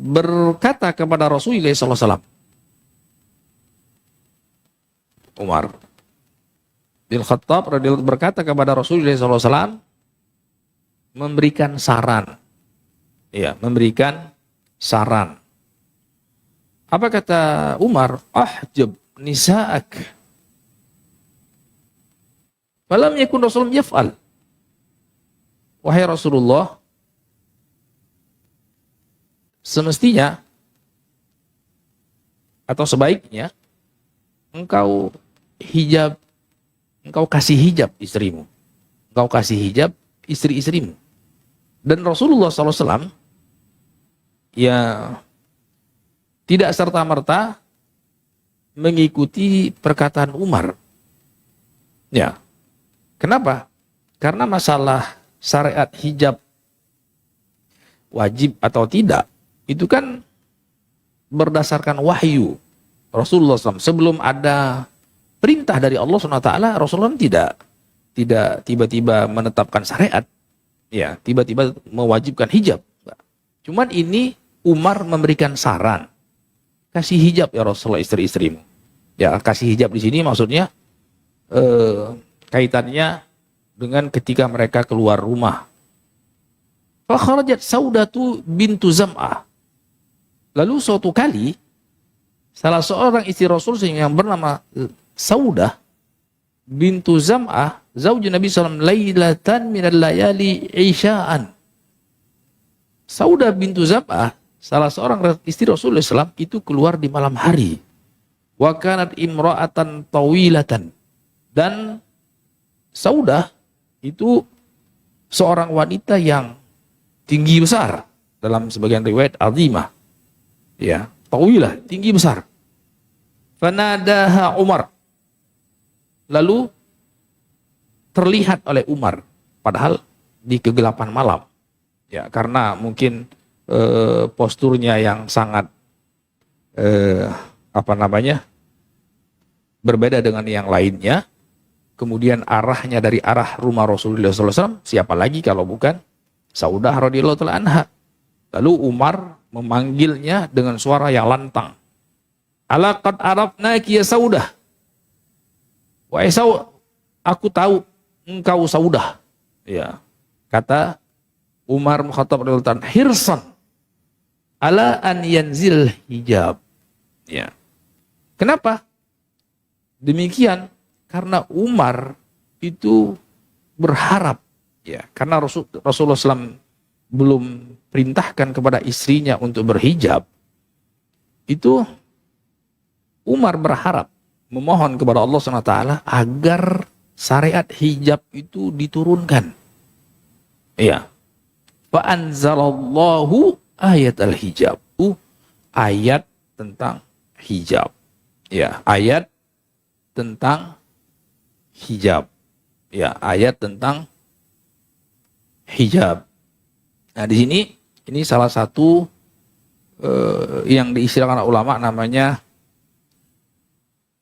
A: berkata kepada Rasulullah SAW. Umar bin Khattab radhiyallahu berkata kepada Rasulullah SAW, memberikan saran. Ya, memberikan saran. Apa kata Umar? Ahjab nisa'ak. Falam yakun Rasulullah yaf'al. Wahai Rasulullah, semestinya atau sebaiknya engkau kasih hijab istrimu. Engkau kasih hijab istri-istrimu. Dan Rasulullah SAW ya tidak serta-merta mengikuti perkataan Umar. Ya. Kenapa? Karena masalah syariat hijab wajib atau tidak itu kan berdasarkan wahyu Rasulullah SAW. Sebelum ada perintah dari Allah SWT, Rasulullah tidak tiba-tiba menetapkan syariat, ya, tiba-tiba mewajibkan hijab. Cuman ini Umar memberikan saran, kasih hijab ya Rasulullah istri-istrimu. Ya, kasih hijab di sini maksudnya kaitannya dengan ketika mereka keluar rumah. Fa kharajat Saudatu bintu Zam'ah. Lalu suatu kali salah seorang istri Rasul yang bernama Saudah bintu Zam'ah, zauj Nabi SAW, lailatan minal layali isya'an. Saudah bintu Zam'ah, salah seorang istri Rasulullah SAW, itu keluar di malam hari. Wa kanat imra'atan tawilatan. Dan Saudah itu seorang wanita yang tinggi besar. Dalam sebagian riwayat azimah. Ya, tawilah, tinggi besar. Fanadaha Umar. Lalu terlihat oleh Umar, padahal di kegelapan malam. Ya, karena mungkin posturnya yang sangat berbeda dengan yang lainnya. Kemudian arahnya dari arah rumah Rasulullah SAW, siapa lagi kalau bukan Saudah radhiyallahu ta'ala anha. Lalu Umar memanggilnya dengan suara yang lantang. Ala qad arafnaki ya Saudah. Wahai Saudah, aku tahu engkau Saudah. Ya. Kata Umar bin Khattab radhiyallahu ta'ala, hirsan ala an yanzil hijab. Ya. Kenapa? Demikian karena Umar itu berharap, ya, karena Rasulullah SAW belum perintahkan kepada istrinya untuk berhijab. Itu Umar berharap, memohon kepada Allah SWT agar syariat hijab itu diturunkan. Ya. Fa anzalallahu ayat al-hijab. Ayat tentang hijab. Ya, ayat tentang hijab. Ya, ayat tentang hijab. Nah, di sini ini salah satu yang diistilahkan ulama namanya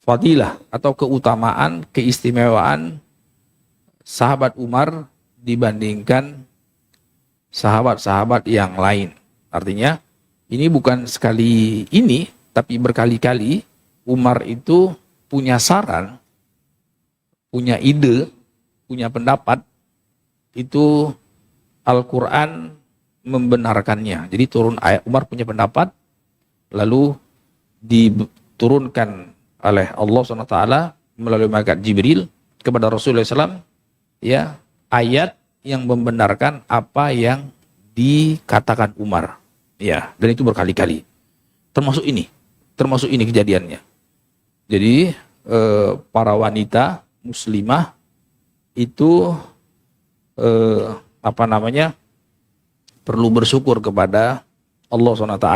A: fadilah atau keutamaan, keistimewaan sahabat Umar dibandingkan sahabat-sahabat yang lain. Artinya ini bukan sekali ini, tapi berkali-kali Umar itu punya saran, punya ide, punya pendapat, itu Al-Quran membenarkannya. Jadi turun ayat, Umar punya pendapat, lalu diturunkan oleh Allah SWT melalui malaikat Jibril kepada Rasulullah SAW, ya, ayat yang membenarkan apa yang dikatakan Umar. Ya, dan itu berkali-kali. Termasuk ini kejadiannya. Jadi para wanita muslimah itu perlu bersyukur kepada Allah SWT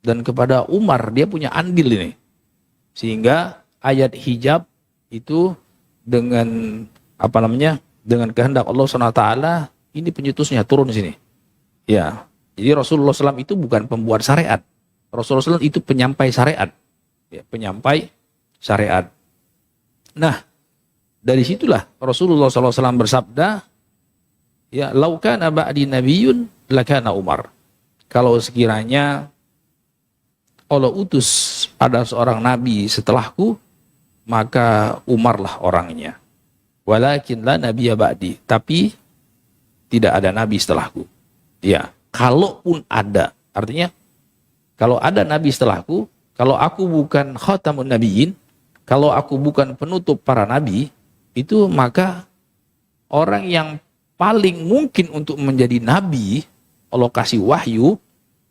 A: dan kepada Umar, dia punya andil ini. Sehingga ayat hijab itu dengan dengan kehendak Allah SWT ini penyetusnya turun di sini. Ya. Jadi Rasulullah SAW itu bukan pembuat syariat. Rasulullah SAW itu penyampai syariat. Ya, penyampai syariat. Nah, dari situlah Rasulullah SAW bersabda, ya, lau kana ba'di nabiyyun lakana Umar. kalau sekiranya Allah utus ada seorang nabi setelahku, maka Umarlah orangnya. Walakin la nabiyya ba'di, tapi tidak ada nabi setelahku. Ya, kalaupun ada, artinya kalau ada nabi setelahku, kalau aku bukan khatamun nabiyyin, kalau aku bukan penutup para nabi, itu maka orang yang paling mungkin untuk menjadi nabi, Allah kasih wahyu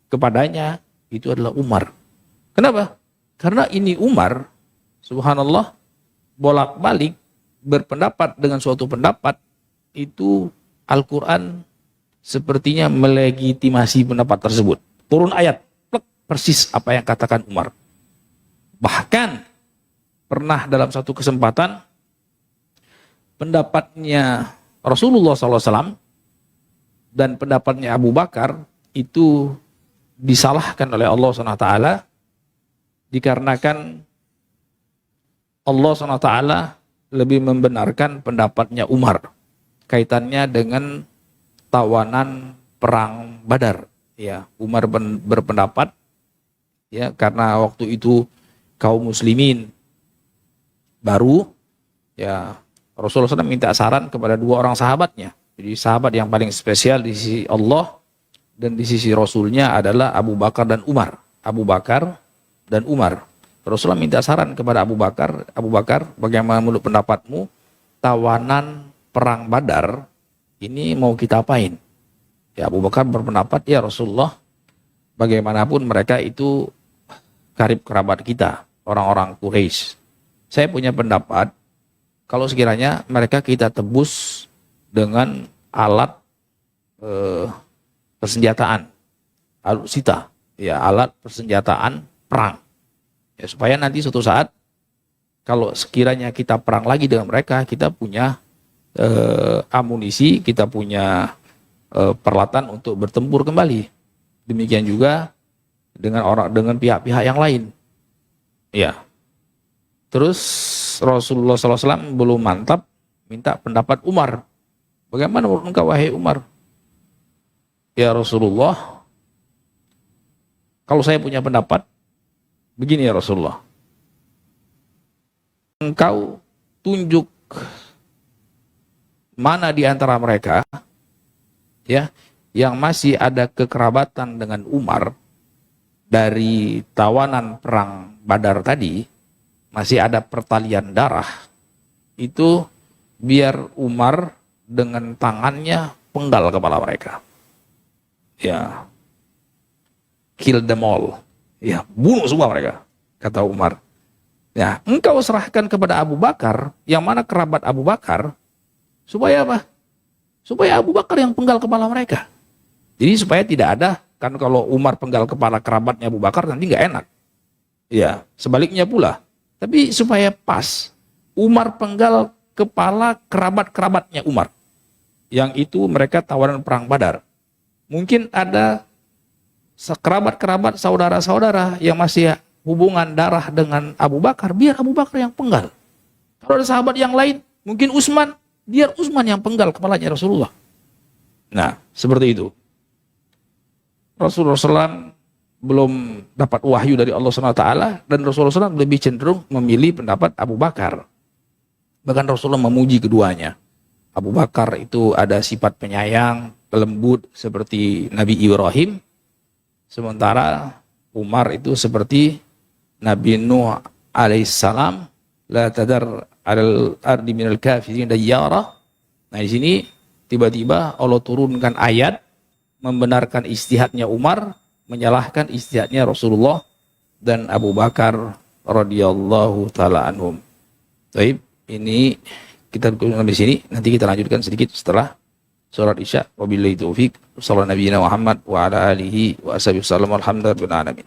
A: kepadanya, itu adalah Umar. Kenapa? Karena ini Umar, subhanallah, bolak-balik berpendapat dengan suatu pendapat, itu Al-Quran sepertinya melegitimasi pendapat tersebut. Turun ayat, plek, persis apa yang katakan Umar. Bahkan pernah dalam satu kesempatan pendapatnya Rasulullah SAW dan pendapatnya Abu Bakar itu disalahkan oleh Allah SWT, dikarenakan Allah SWT lebih membenarkan pendapatnya Umar kaitannya dengan tawanan perang Badar. Ya, Umar berpendapat, ya, karena waktu itu kaum muslimin baru, ya, Rasulullah SAW minta saran kepada dua orang sahabatnya. Jadi sahabat yang paling spesial di sisi Allah dan di sisi Rasulnya adalah Abu Bakar dan Umar. Abu Bakar dan Umar. Rasulullah minta saran kepada Abu Bakar, bagaimana menurut pendapatmu tawanan perang Badar ini mau kita apain? Ya, Abu Bakar berpendapat, ya Rasulullah, bagaimanapun mereka itu karib kerabat kita, orang-orang Quraisy. Saya punya pendapat, kalau sekiranya mereka kita tebus dengan alat persenjataan, alutsista, ya, alat persenjataan perang. Ya, supaya nanti suatu saat kalau sekiranya kita perang lagi dengan mereka, kita punya amunisi, kita punya peralatan untuk bertempur kembali. Demikian juga dengan pihak-pihak yang lain. Ya. Terus Rasulullah SAW belum mantap, minta pendapat Umar. Bagaimana menurut engkau, wahai Umar? Ya Rasulullah, kalau saya punya pendapat, begini ya Rasulullah. Engkau tunjuk mana di antara mereka, ya, yang masih ada kekerabatan dengan Umar dari tawanan perang Badar tadi, masih ada pertalian darah, itu biar Umar dengan tangannya penggal kepala mereka. Ya, kill them all. Ya, bunuh semua mereka, kata Umar. Ya, engkau serahkan kepada Abu Bakar, yang mana kerabat Abu Bakar, supaya apa? Supaya Abu Bakar yang penggal kepala mereka. Jadi supaya tidak ada, kan kalau Umar penggal kepala kerabatnya Abu Bakar nanti nggak enak. Ya, sebaliknya pula. Tapi supaya pas, Umar penggal kepala kerabat-kerabatnya Umar. Yang itu mereka tawanan perang Badar. Mungkin ada kerabat-kerabat saudara-saudara yang masih hubungan darah dengan Abu Bakar, biar Abu Bakar yang penggal. Kalau ada sahabat yang lain, mungkin Utsman, biar Utsman yang penggal kepalanya Rasulullah. Nah, seperti itu. Rasulullah SAW belum dapat wahyu dari Allah SWT, dan Rasulullah SAW lebih cenderung memilih pendapat Abu Bakar. Bahkan Rasulullah memuji keduanya. Abu Bakar itu ada sifat penyayang, lembut seperti Nabi Ibrahim, sementara Umar itu seperti Nabi Nuh alaihissalam, la tadar alal ardi minal kafirin dayyara. Nah, di sini tiba-tiba Allah turunkan ayat membenarkan ijtihadnya Umar, menyalahkan ijtihadnya Rasulullah dan Abu Bakar radhiyallahu taala anhum. Baik, ini kita sampai di sini, nanti kita lanjutkan sedikit setelah sholat Isya. Wabillahi taufik. Sallallahu nabiyina Muhammad wa ala alihi wa ashabihi wasallam. Alhamdulillah.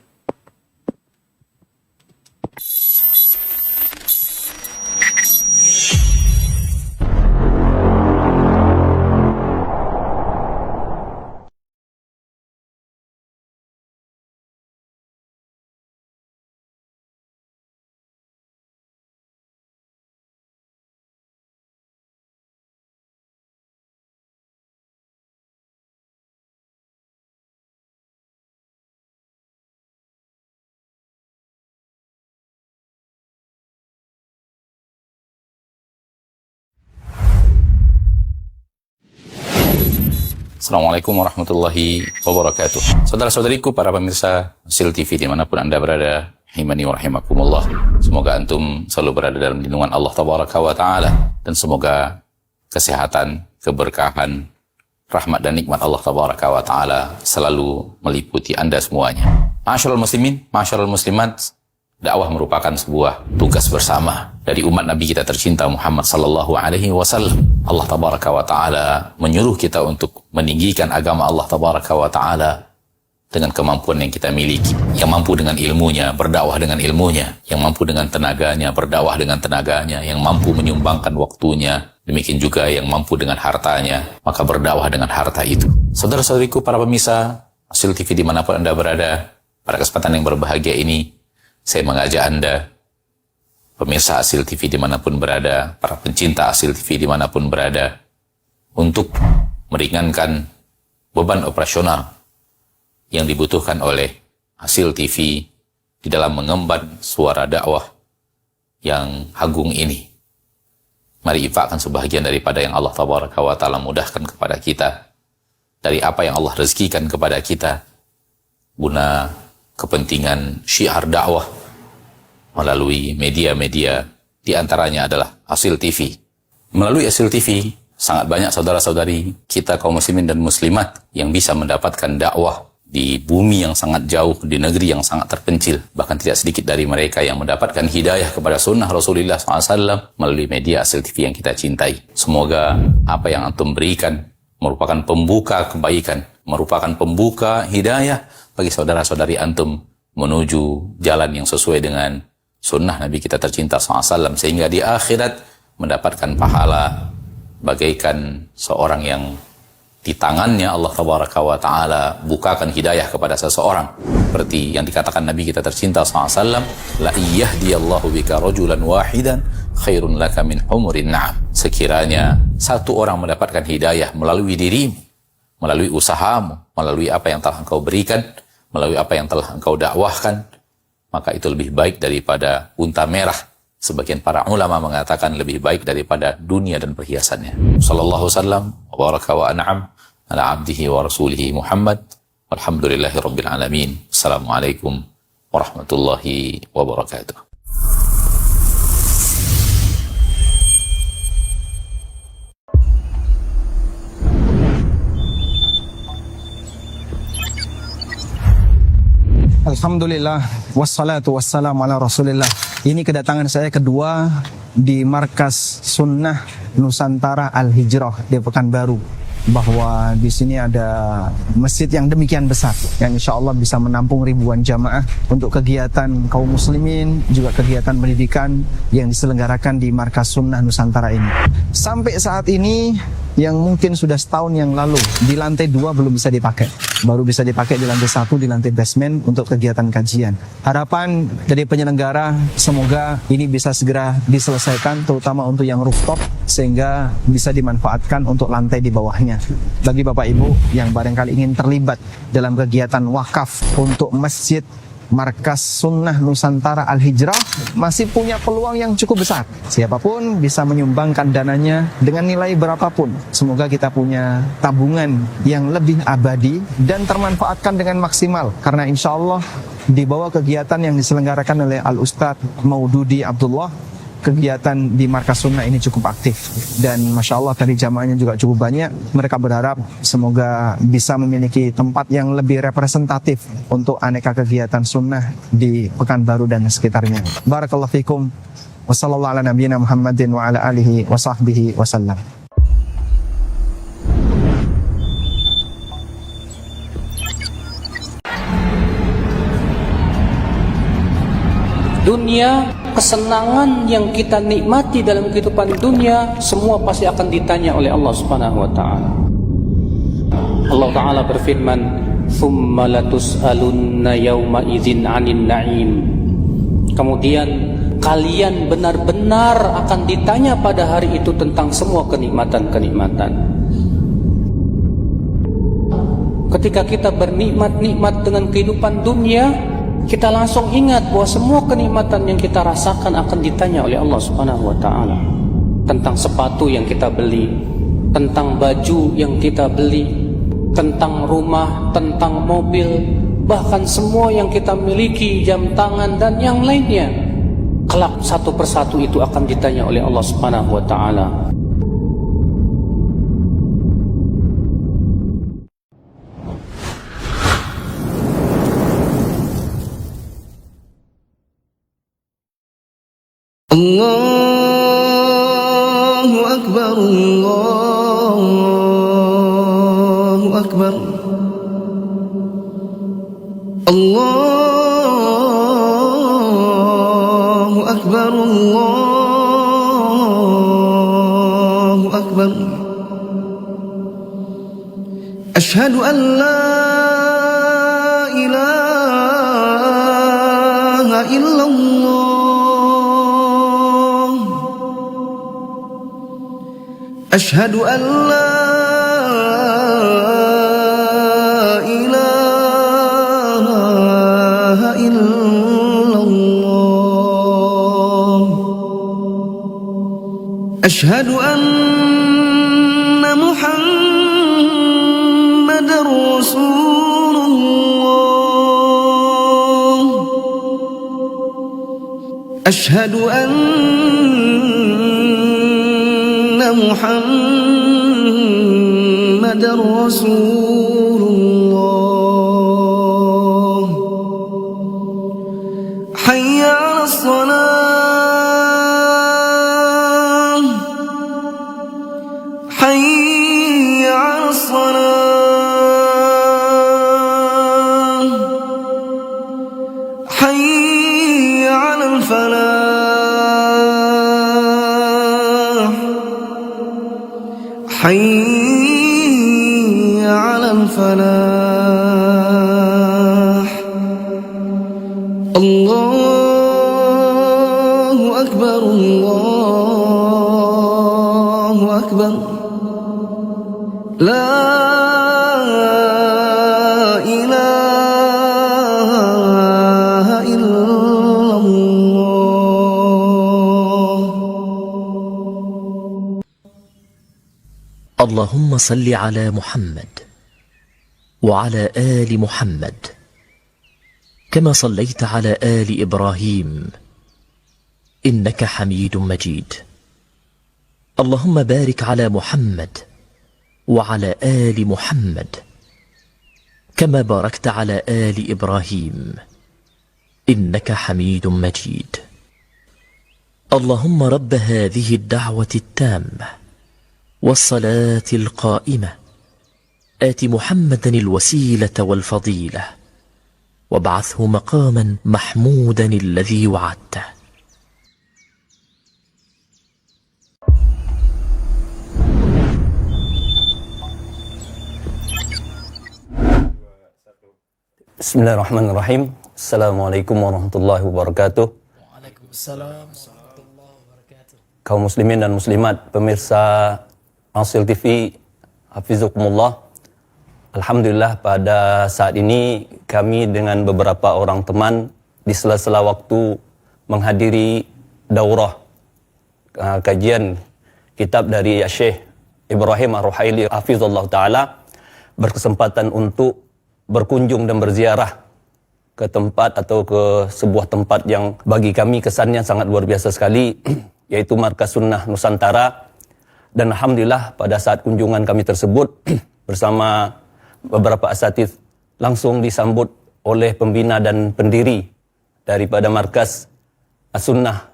B: Assalamualaikum warahmatullahi wabarakatuh. Saudara-saudariku, para pemirsa Hasil TV dimanapun Anda berada, rahimani wa rahimakumullah. Semoga antum selalu berada dalam lindungan Allah Tabaraka wa Ta'ala, dan semoga kesehatan, keberkahan, rahmat dan nikmat Allah Tabaraka wa Ta'ala selalu meliputi Anda semuanya. Ma'asyiral muslimin, ma'asyiral muslimat, dakwah merupakan sebuah tugas bersama dari umat Nabi kita tercinta Muhammad sallallahu alaihi wasallam. Allah Tabaraka wa Ta'ala menyuruh kita untuk meninggikan agama Allah Tabaraka wa Ta'ala dengan kemampuan yang kita miliki. Yang mampu dengan ilmunya, berdakwah dengan ilmunya. Yang mampu dengan tenaganya, berdakwah dengan tenaganya. Yang mampu menyumbangkan waktunya. Demikian juga yang mampu dengan hartanya, maka berdakwah dengan harta itu. Saudara-saudariku, para pemirsa Hasil TV dimanapun Anda berada, pada kesempatan yang berbahagia ini, saya mengajak Anda, pemirsa Hasil TV dimanapun berada, para pencinta Hasil TV dimanapun berada, untuk meringankan beban operasional yang dibutuhkan oleh Hasil TV di dalam mengemban suara dakwah yang agung ini. Mari infakkan sebahagian daripada yang Allah Tabaraka wa Ta'ala mudahkan kepada kita, dari apa yang Allah rezekikan kepada kita, guna kepentingan syiar dakwah melalui media-media, di antaranya adalah Hasil TV. Melalui Hasil TV, sangat banyak saudara-saudari kita kaum muslimin dan muslimat yang bisa mendapatkan dakwah di bumi yang sangat jauh, di negeri yang sangat terpencil. Bahkan tidak sedikit dari mereka yang mendapatkan hidayah kepada sunnah Rasulullah SAW melalui media Hasil TV yang kita cintai. Semoga apa yang antum berikan merupakan pembuka kebaikan, merupakan pembuka hidayah bagi saudara-saudari antum menuju jalan yang sesuai dengan sunnah Nabi kita tercinta SAW, sehingga di akhirat mendapatkan pahala bagaikan seorang yang di tangannya Allah Tabaraka wa Ta'ala bukakan hidayah kepada seseorang, seperti yang dikatakan Nabi kita tercinta SAW, la iyahdiyallahu bika rajulan wahidan khairun laka min humurin na'am. Sekiranya satu orang mendapatkan hidayah melalui dirimu, melalui usahamu, melalui apa yang telah engkau berikan, melalui apa yang telah engkau dakwahkan, maka itu lebih baik daripada unta merah. Sebagian para ulama mengatakan lebih baik daripada dunia dan perhiasannya. Sallallahu wasallam wa baraka wa an'am ala abdihi wa rasulihi Muhammad. Walhamdulillahi rabbil alamin. Assalamualaikum warahmatullahi wabarakatuh.
C: Alhamdulillah, wassalatu wassalamu ala rasulillah. Ini kedatangan saya kedua di Markas Sunnah Nusantara Al-Hijrah di Pekanbaru. Bahwa di sini ada masjid yang demikian besar, yang insya Allah bisa menampung ribuan jamaah untuk kegiatan kaum muslimin, juga kegiatan pendidikan yang diselenggarakan di Markas Sunnah Nusantara ini. Sampai saat ini, yang mungkin sudah setahun yang lalu, di lantai 2 belum bisa dipakai. Baru bisa dipakai di lantai 1, di lantai basement untuk kegiatan kajian. Harapan dari penyelenggara, semoga ini bisa segera diselesaikan, terutama untuk yang rooftop, sehingga bisa dimanfaatkan untuk lantai di bawahnya. Bagi Bapak Ibu yang barangkali ingin terlibat dalam kegiatan wakaf untuk masjid Markas Sunnah Nusantara Al-Hijrah, masih punya peluang yang cukup besar. Siapapun bisa menyumbangkan dananya dengan nilai berapapun. Semoga kita punya tabungan yang lebih abadi dan termanfaatkan dengan maksimal. Karena insya Allah di bawah kegiatan yang diselenggarakan oleh Al-Ustadz Maududi Abdullah, kegiatan di Markas Sunnah ini cukup aktif, dan Masya Allah tadi jamaahnya juga cukup banyak. Mereka berharap semoga bisa memiliki tempat yang lebih representatif untuk aneka kegiatan sunnah di Pekanbaru dan sekitarnya. Barakallahu fikum. Wassallallahu ala nabiyina Muhammadin wa ala alihi wa sahbihi wasallam.
D: Dunia, kesenangan yang kita nikmati dalam kehidupan dunia, semua pasti akan ditanya oleh Allah Subhanahu wa Ta'ala. Allah Ta'ala berfirman, "Tsumma latus'alunna yawma idzin 'anin na'im." Kemudian kalian benar-benar akan ditanya pada hari itu tentang semua kenikmatan-kenikmatan. Ketika kita bernikmat-nikmat dengan kehidupan dunia, kita langsung ingat bahwa semua kenikmatan yang kita rasakan akan ditanya oleh Allah Subhanahu wa Ta'ala. Tentang sepatu yang kita beli, tentang baju yang kita beli, tentang rumah, tentang mobil, bahkan semua yang kita miliki, jam tangan dan yang lainnya, kelak satu persatu itu akan ditanya oleh Allah Subhanahu wa taala.
E: Allahu Akbar, Allahu Akbar, Allahu Akbar, Allahu Akbar. Asyhadu an la ilaha illallah. Asyhadu an la ilaha illallah. Asyhadu anna Muhammadar Rasulullah. Asyhadu anna Muhammadar Rasulullah. Hayya 'alas salah, hayya 'alas salah, hayya 'alal falah, hayya 'alal falah. Allahu Akbar, Allahu Akbar. La ilaha illallah.
F: اللهم صل على محمد وعلى آل محمد كما صليت على آل إبراهيم إنك حميد مجيد. اللهم بارك على محمد وعلى آل محمد كما باركت على آل إبراهيم إنك حميد مجيد. اللهم رب هذه الدعوة التامة والصلاة القائمة آت محمدا الوسيلة والفضيلة وابعثه مقاما محمودا الذي وعدته.
G: Bismillahirrahmanirrahim. Assalamualaikum warahmatullahi wabarakatuh.
H: Waalaikumsalam warahmatullahi wabarakatuh.
G: Kaum muslimin dan muslimat, pemirsa Asil TV, hafizukumullah. Alhamdulillah pada saat ini kami dengan beberapa orang teman di sela-sela waktu menghadiri daurah kajian kitab dari Syekh Ibrahim Ar-Ruhaili hafizallahu taala, berkesempatan untuk berkunjung dan berziarah ke tempat atau ke sebuah tempat yang bagi kami kesannya sangat luar biasa sekali, yaitu Markas Sunnah Nusantara. Dan alhamdulillah pada saat kunjungan kami tersebut bersama beberapa asatidz langsung disambut oleh pembina dan pendiri daripada Markas Sunnah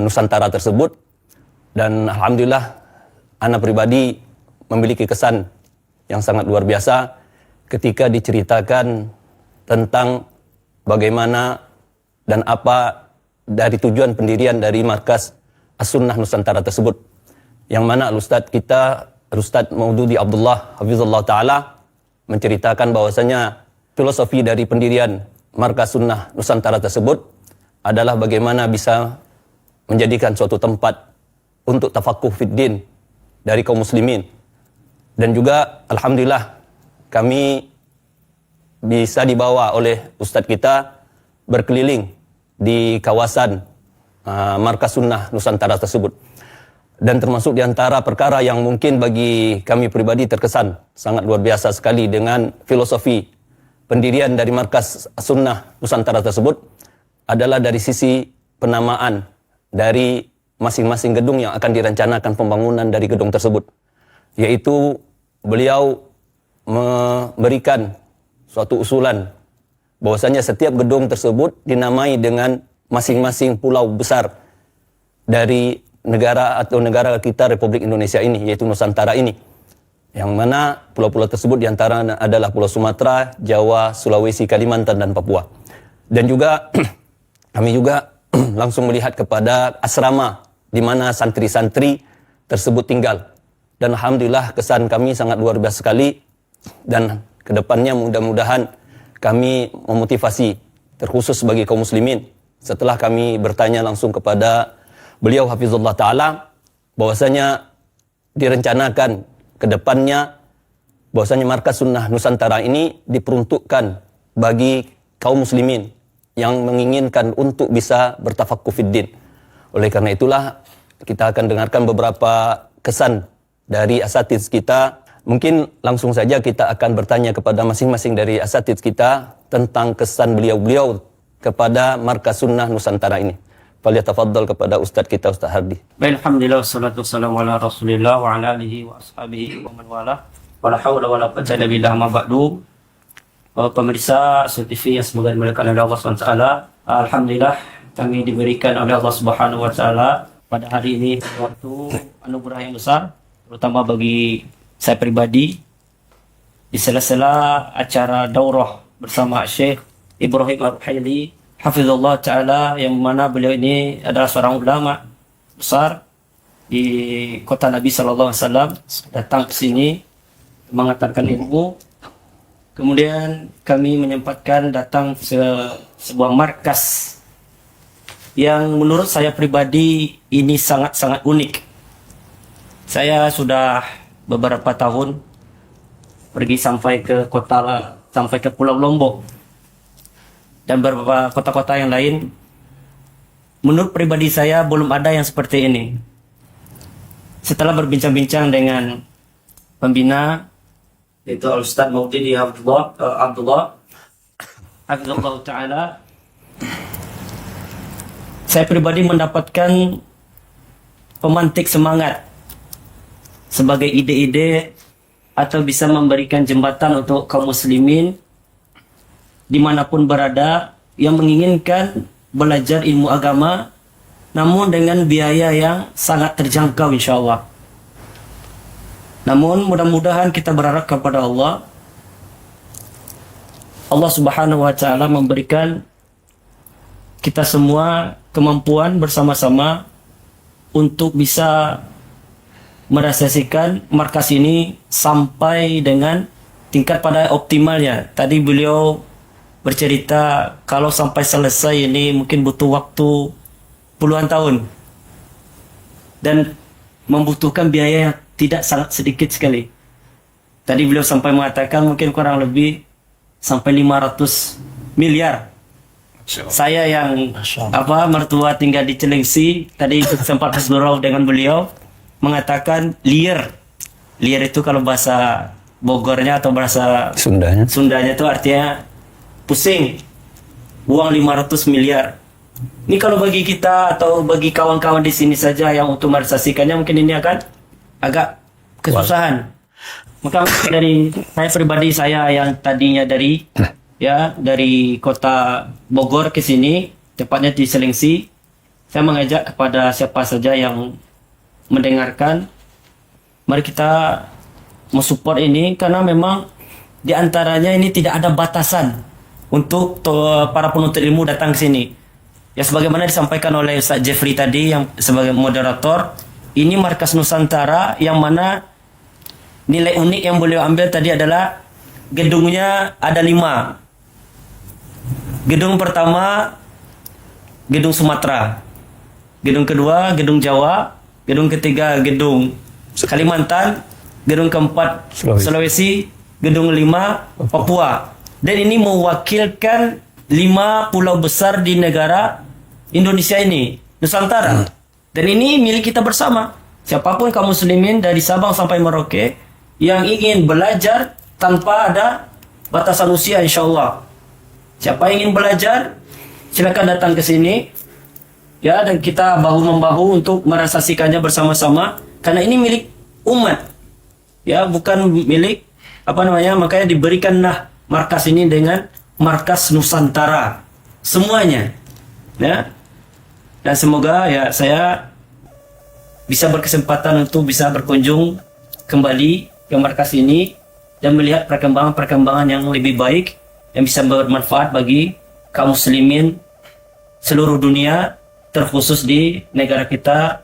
G: Nusantara tersebut. Dan alhamdulillah ana pribadi memiliki kesan yang sangat luar biasa ketika diceritakan tentang bagaimana dan apa dari tujuan pendirian dari Markas As-Sunnah Nusantara tersebut, yang mana Ustadz kita, Ustadz Maududi Abdullah hafizallahu taala, menceritakan bahwasanya filosofi dari pendirian Markas Sunnah Nusantara tersebut adalah bagaimana bisa menjadikan suatu tempat untuk tafakuh fiddin dari kaum muslimin. Dan juga alhamdulillah kami bisa dibawa oleh Ustadz kita berkeliling di kawasan Markas Sunnah Nusantara tersebut. dan termasuk di antara perkara yang mungkin bagi kami pribadi terkesan sangat luar biasa sekali dengan filosofi pendirian dari Markas Sunnah Nusantara tersebut adalah dari sisi penamaan dari masing-masing gedung yang akan direncanakan pembangunan dari gedung tersebut, yaitu beliau memberikan suatu usulan bahwasanya setiap gedung tersebut dinamai dengan masing-masing pulau besar dari negara atau negara kita Republik Indonesia ini, yaitu Nusantara ini, yang mana pulau-pulau tersebut diantara adalah Pulau Sumatera, Jawa, Sulawesi, Kalimantan, dan Papua. Dan juga kami juga langsung melihat kepada asrama di mana santri-santri tersebut tinggal. Dan alhamdulillah kesan kami sangat luar biasa sekali, dan kedepannya mudah-mudahan kami memotivasi terkhusus bagi kaum muslimin setelah kami bertanya langsung kepada beliau hafizullah ta'ala bahwasanya direncanakan ke depannya bahwasanya Markas Sunnah Nusantara ini diperuntukkan bagi kaum muslimin yang menginginkan untuk bisa bertafaqquh fiddin. Oleh karena itulah kita akan dengarkan beberapa kesan dari asatiz kita. Mungkin langsung saja kita akan bertanya kepada masing-masing dari asatiz kita tentang kesan beliau-beliau kepada Markas Sunnah Nusantara ini. Falyatafaddal kepada Ustadz kita, Ustadz Hardi.
I: Baik, alhamdulillah, wassalatu wassalamu ala rasulillah wa ala alihi wa ashabihi wa man wala wa la hawla wa la quwwata illa billah ma ba'du. Pemirsa TV yang semoga dimuliakan oleh Allah SWT, alhamdulillah kami diberikan oleh Allah Subhanahu wa taala pada hari ini suatu anugerah yang besar, terutama bagi saya pribadi, di sela-sela acara daurah bersama Syekh Ibrahim Ar-Ruhaili hafizullah ta'ala, yang mana beliau ini adalah seorang ulama besar di kota Nabi SAW, datang ke sini mengantarkan ilmu. Kemudian kami menyempatkan datang ke sebuah markas yang menurut saya pribadi ini sangat-sangat unik. Saya sudah beberapa tahun pergi sampai ke Pulau Lombok dan beberapa kota-kota yang lain. Menurut pribadi saya belum ada yang seperti ini. Setelah berbincang-bincang dengan pembina, yaitu Al-Ustadz Maudidi Abdullah Ta'ala, saya pribadi mendapatkan pemantik semangat sebagai ide-ide atau bisa memberikan jembatan untuk kaum muslimin dimanapun berada yang menginginkan belajar ilmu agama, namun dengan biaya yang sangat terjangkau insyaAllah. Namun mudah-mudahan kita berharap kepada Allah Subhanahu wa ta'ala memberikan kita semua kemampuan bersama-sama untuk bisa merealisasikan markas ini sampai dengan tingkat pada optimalnya. Tadi beliau bercerita kalau sampai selesai ini mungkin butuh waktu puluhan tahun dan membutuhkan biaya yang tidak sangat sedikit sekali. Tadi beliau sampai mengatakan mungkin kurang lebih sampai 500 miliar. Saya yang mertua tinggal di Cilengsi, tadi sempat bersurau dengan beliau, mengatakan liar itu kalau bahasa Bogornya atau bahasa Sundanya itu artinya pusing, uang 500 miliar. Ini kalau bagi kita atau bagi kawan-kawan di sini saja yang untuk merealisasikannya mungkin ini akan agak kesusahan. Maka dari saya pribadi, saya yang tadinya dari kota Bogor ke sini, tepatnya di Cilengsi, saya mengajak kepada siapa saja yang mendengarkan, mari kita mensupport ini, karena memang di antaranya ini tidak ada batasan untuk para penuntut ilmu datang ke sini. Ya, sebagaimana disampaikan oleh Ustaz Jeffrey tadi yang sebagai moderator, ini Markas Nusantara yang mana nilai unik yang beliau ambil tadi adalah gedungnya ada 5. Gedung pertama, gedung Sumatera. Gedung kedua, gedung Jawa. Gedung ketiga, gedung Kalimantan. Gedung keempat, Sulawesi. Gedung 5, Papua. Dan ini mewakilkan 5 pulau besar di negara Indonesia ini, Nusantara. Dan ini milik kita bersama. Siapapun kaum muslimin dari Sabang sampai Merauke yang ingin belajar tanpa ada batasan usia, insyaallah. Siapa yang ingin belajar, silakan datang ke sini. Ya, dan kita bahu-membahu untuk merealisasikannya bersama-sama karena ini milik umat. Ya, bukan milik makanya diberikanlah markas ini dengan markas Nusantara semuanya. Ya. Dan semoga ya saya bisa berkesempatan untuk bisa berkunjung kembali ke markas ini dan melihat perkembangan-perkembangan yang lebih baik yang bisa bermanfaat bagi kaum muslimin seluruh dunia, terkhusus di negara kita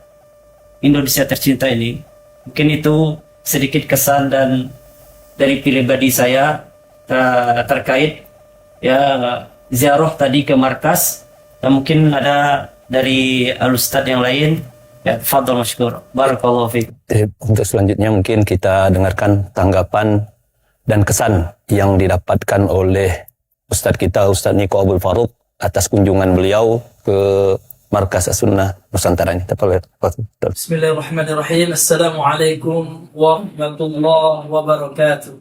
I: Indonesia tercinta ini. Mungkin itu sedikit kesan dan dari pribadi saya terkait ya ziarah tadi ke markas, dan mungkin ada dari al-ustadz yang lain. Ya, fadhal masykur. Barakallahu fiik.
G: Untuk selanjutnya mungkin kita dengarkan tanggapan dan kesan yang didapatkan oleh Ustadz kita, Ustadz Niko Abdul Farouk, atas kunjungan beliau ke Markas As-Sunnah Nusantara ini.
H: Bismillahirrahmanirrahim. Assalamualaikum warahmatullahi wabarakatuh.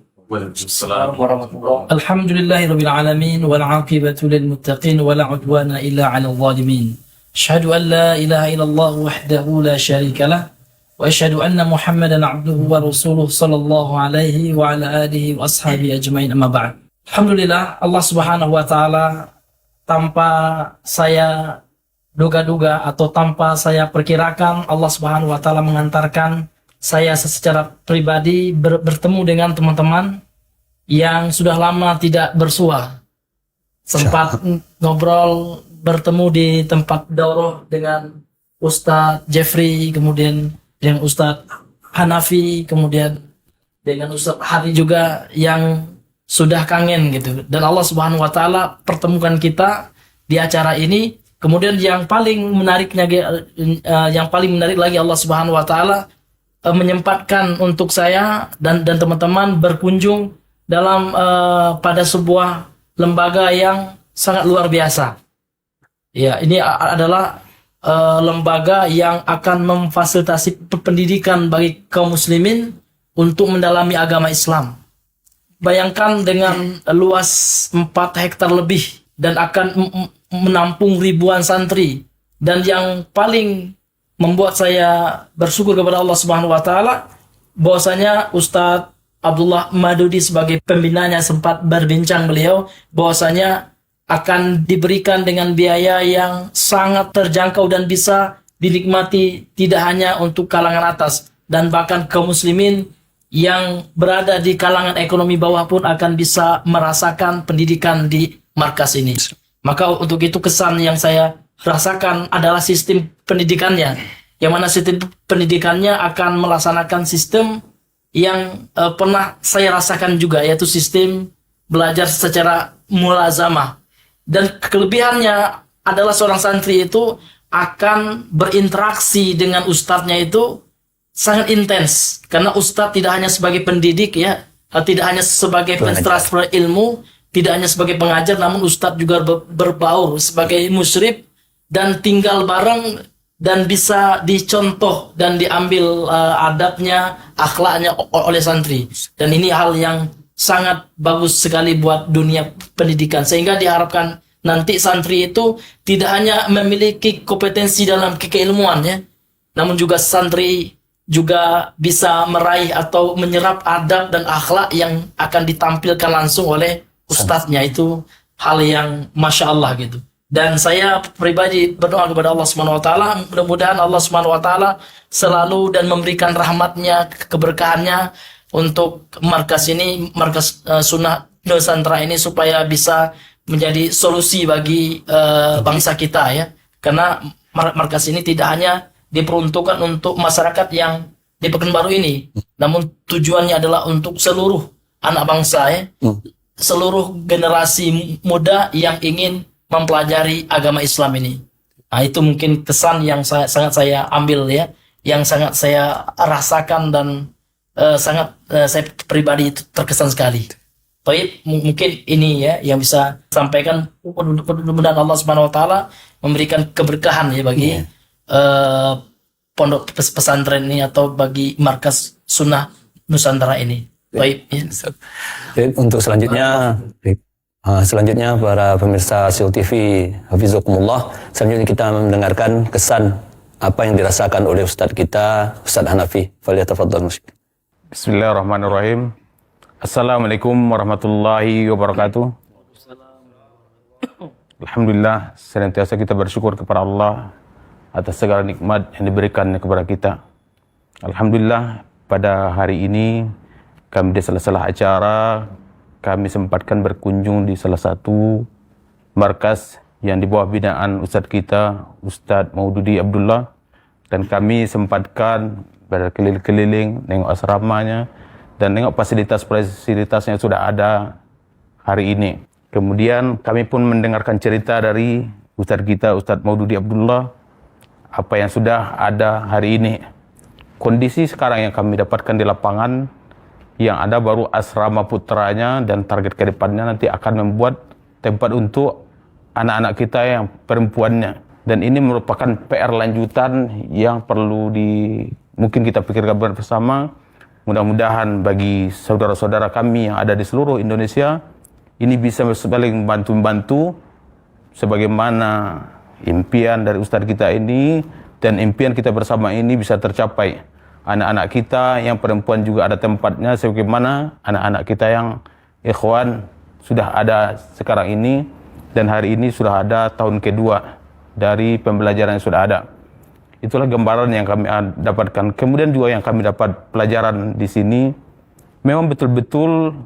H: Alhamdulillahirabbil alamin wal 'aqibatu lil muttaqin wa la 'udwana illa 'alal zalimin. Asyhadu an la ilaha illallah wahdahu la syarika lah wa asyhadu anna Muhammadan 'abduhu wa rasuluhu sallallahu alaihi wa ala alihi wa ashabihi ajmain, amma ba'd. Alhamdulillah, Allah Subhanahu wa taala tanpa saya duga-duga atau tanpa saya perkirakan, Allah Subhanahu wa taala mengantarkan saya secara pribadi bertemu dengan teman-teman yang sudah lama tidak bersua. Sempat ngobrol, bertemu di tempat daurah dengan Ustadz Jeffrey, kemudian dengan Ustadz Hanafi, kemudian dengan Ustadz Hari juga yang sudah kangen gitu. Dan Allah Subhanahu wa taala pertemukan kita di acara ini. Kemudian yang paling menarik lagi, Allah Subhanahu wa taala menyempatkan untuk saya dan teman-teman berkunjung dalam pada sebuah lembaga yang sangat luar biasa. Ya, ini adalah lembaga yang akan memfasilitasi pendidikan bagi kaum muslimin untuk mendalami agama Islam. Bayangkan dengan luas 4 hektar lebih dan akan menampung ribuan santri, dan yang paling membuat saya bersyukur kepada Allah Subhanahu wa taala bahwasanya Ustadz Abdullah Madudi sebagai pembinanya sempat berbincang beliau bahwasanya akan diberikan dengan biaya yang sangat terjangkau dan bisa dinikmati tidak hanya untuk kalangan atas, dan bahkan kaum muslimin yang berada di kalangan ekonomi bawah pun akan bisa merasakan pendidikan di markas ini. Maka untuk itu kesan yang saya rasakan adalah sistem pendidikannya, yang mana sistem pendidikannya akan melaksanakan sistem yang pernah saya rasakan juga, yaitu sistem belajar secara mulazamah. Dan kelebihannya adalah seorang santri itu akan berinteraksi dengan ustadznya itu sangat intens, karena ustadz tidak hanya sebagai pendidik ya, tidak hanya sebagai pentransfer ilmu, tidak hanya sebagai pengajar, namun ustadz juga berbaur sebagai musyrif dan tinggal bareng dan bisa dicontoh dan diambil adabnya, akhlaknya oleh santri. Dan ini hal yang sangat bagus sekali buat dunia pendidikan, sehingga diharapkan nanti santri itu tidak hanya memiliki kompetensi dalam keilmuan ya, namun juga santri juga bisa meraih atau menyerap adab dan akhlak yang akan ditampilkan langsung oleh ustadznya. Itu hal yang masya Allah gitu. Dan saya pribadi berdoa kepada Allah Subhanahu wa taala, mudah-mudahan Allah Subhanahu wa taala selalu dan memberikan rahmatnya, keberkahannya untuk markas ini, markas Sunnah Nusantara ini, supaya bisa menjadi solusi bagi bangsa kita ya. Karena markas ini tidak hanya diperuntukkan untuk masyarakat yang di Pekanbaru ini, namun tujuannya adalah untuk seluruh anak bangsa ya, seluruh generasi muda yang ingin mempelajari agama Islam ini. Nah, itu mungkin kesan yang sangat saya ambil ya, yang sangat saya rasakan dan sangat saya pribadi itu terkesan sekali. Baik, mungkin ini ya yang bisa sampaikan. Mudah-mudahan Allah Subhanahu wa taala memberikan keberkahan ya bagi pondok pesantren ini atau bagi markas sunnah Nusantara ini. Baik. Ya.
G: Untuk selanjutnya, para pemirsa Sil TV, Hafizakumullah, selanjutnya kita mendengarkan kesan apa yang dirasakan oleh Ustadz kita, Ustadz Hanafi. Falyatafaddal musyik.
J: Bismillahirrahmanirrahim. Assalamualaikum warahmatullahi wabarakatuh. Alhamdulillah, senantiasa kita bersyukur kepada Allah atas segala nikmat yang diberikannya kepada kita. Alhamdulillah, pada hari ini kami di sela-sela acara kami sempatkan berkunjung di salah satu markas yang di bawah binaan Ustadz kita, Ustadz Maududi Abdullah, dan kami sempatkan berkeliling-keliling, nengok asramanya dan nengok fasilitas-fasilitas yang sudah ada hari ini. Kemudian kami pun mendengarkan cerita dari Ustadz kita, Ustadz Maududi Abdullah, apa yang sudah ada hari ini. Kondisi sekarang yang kami dapatkan di lapangan, yang ada baru asrama putranya, dan target ke depannya nanti akan membuat tempat untuk anak-anak kita yang perempuannya. Dan ini merupakan PR lanjutan yang perlu mungkin kita pikirkan bersama. Mudah-mudahan bagi saudara-saudara kami yang ada di seluruh Indonesia, ini bisa saling membantu-membantu sebagaimana impian dari Ustadz kita ini dan impian kita bersama ini bisa tercapai. Anak-anak kita yang perempuan juga ada tempatnya, sebagaimana anak-anak kita yang ikhwan sudah ada sekarang ini, dan hari ini sudah ada tahun kedua dari pembelajaran yang sudah ada. Itulah gambaran yang kami dapatkan. Kemudian juga yang kami dapat pelajaran di sini, memang betul-betul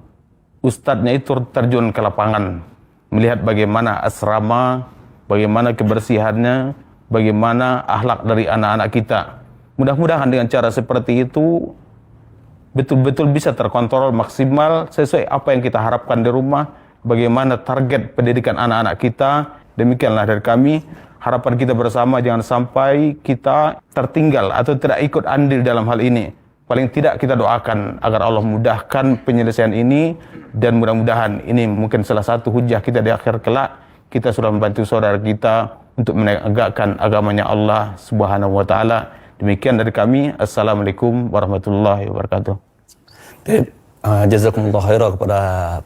J: ustadznya itu terjun ke lapangan, melihat bagaimana asrama, bagaimana kebersihannya, bagaimana akhlak dari anak-anak kita. Mudah-mudahan dengan cara seperti itu betul-betul bisa terkontrol maksimal sesuai apa yang kita harapkan di rumah, bagaimana target pendidikan anak-anak kita. Demikianlah dari kami, harapan kita bersama jangan sampai kita tertinggal atau tidak ikut andil dalam hal ini. Paling tidak kita doakan agar Allah mudahkan penyelesaian ini, dan mudah-mudahan ini mungkin salah satu hujah kita di akhir kelak, kita sudah membantu saudara kita untuk menegakkan agamanya Allah Subhanahu wa taala. Demikian dari kami. Assalamualaikum warahmatullahi wabarakatuh.
G: Jazakumullah khairan kepada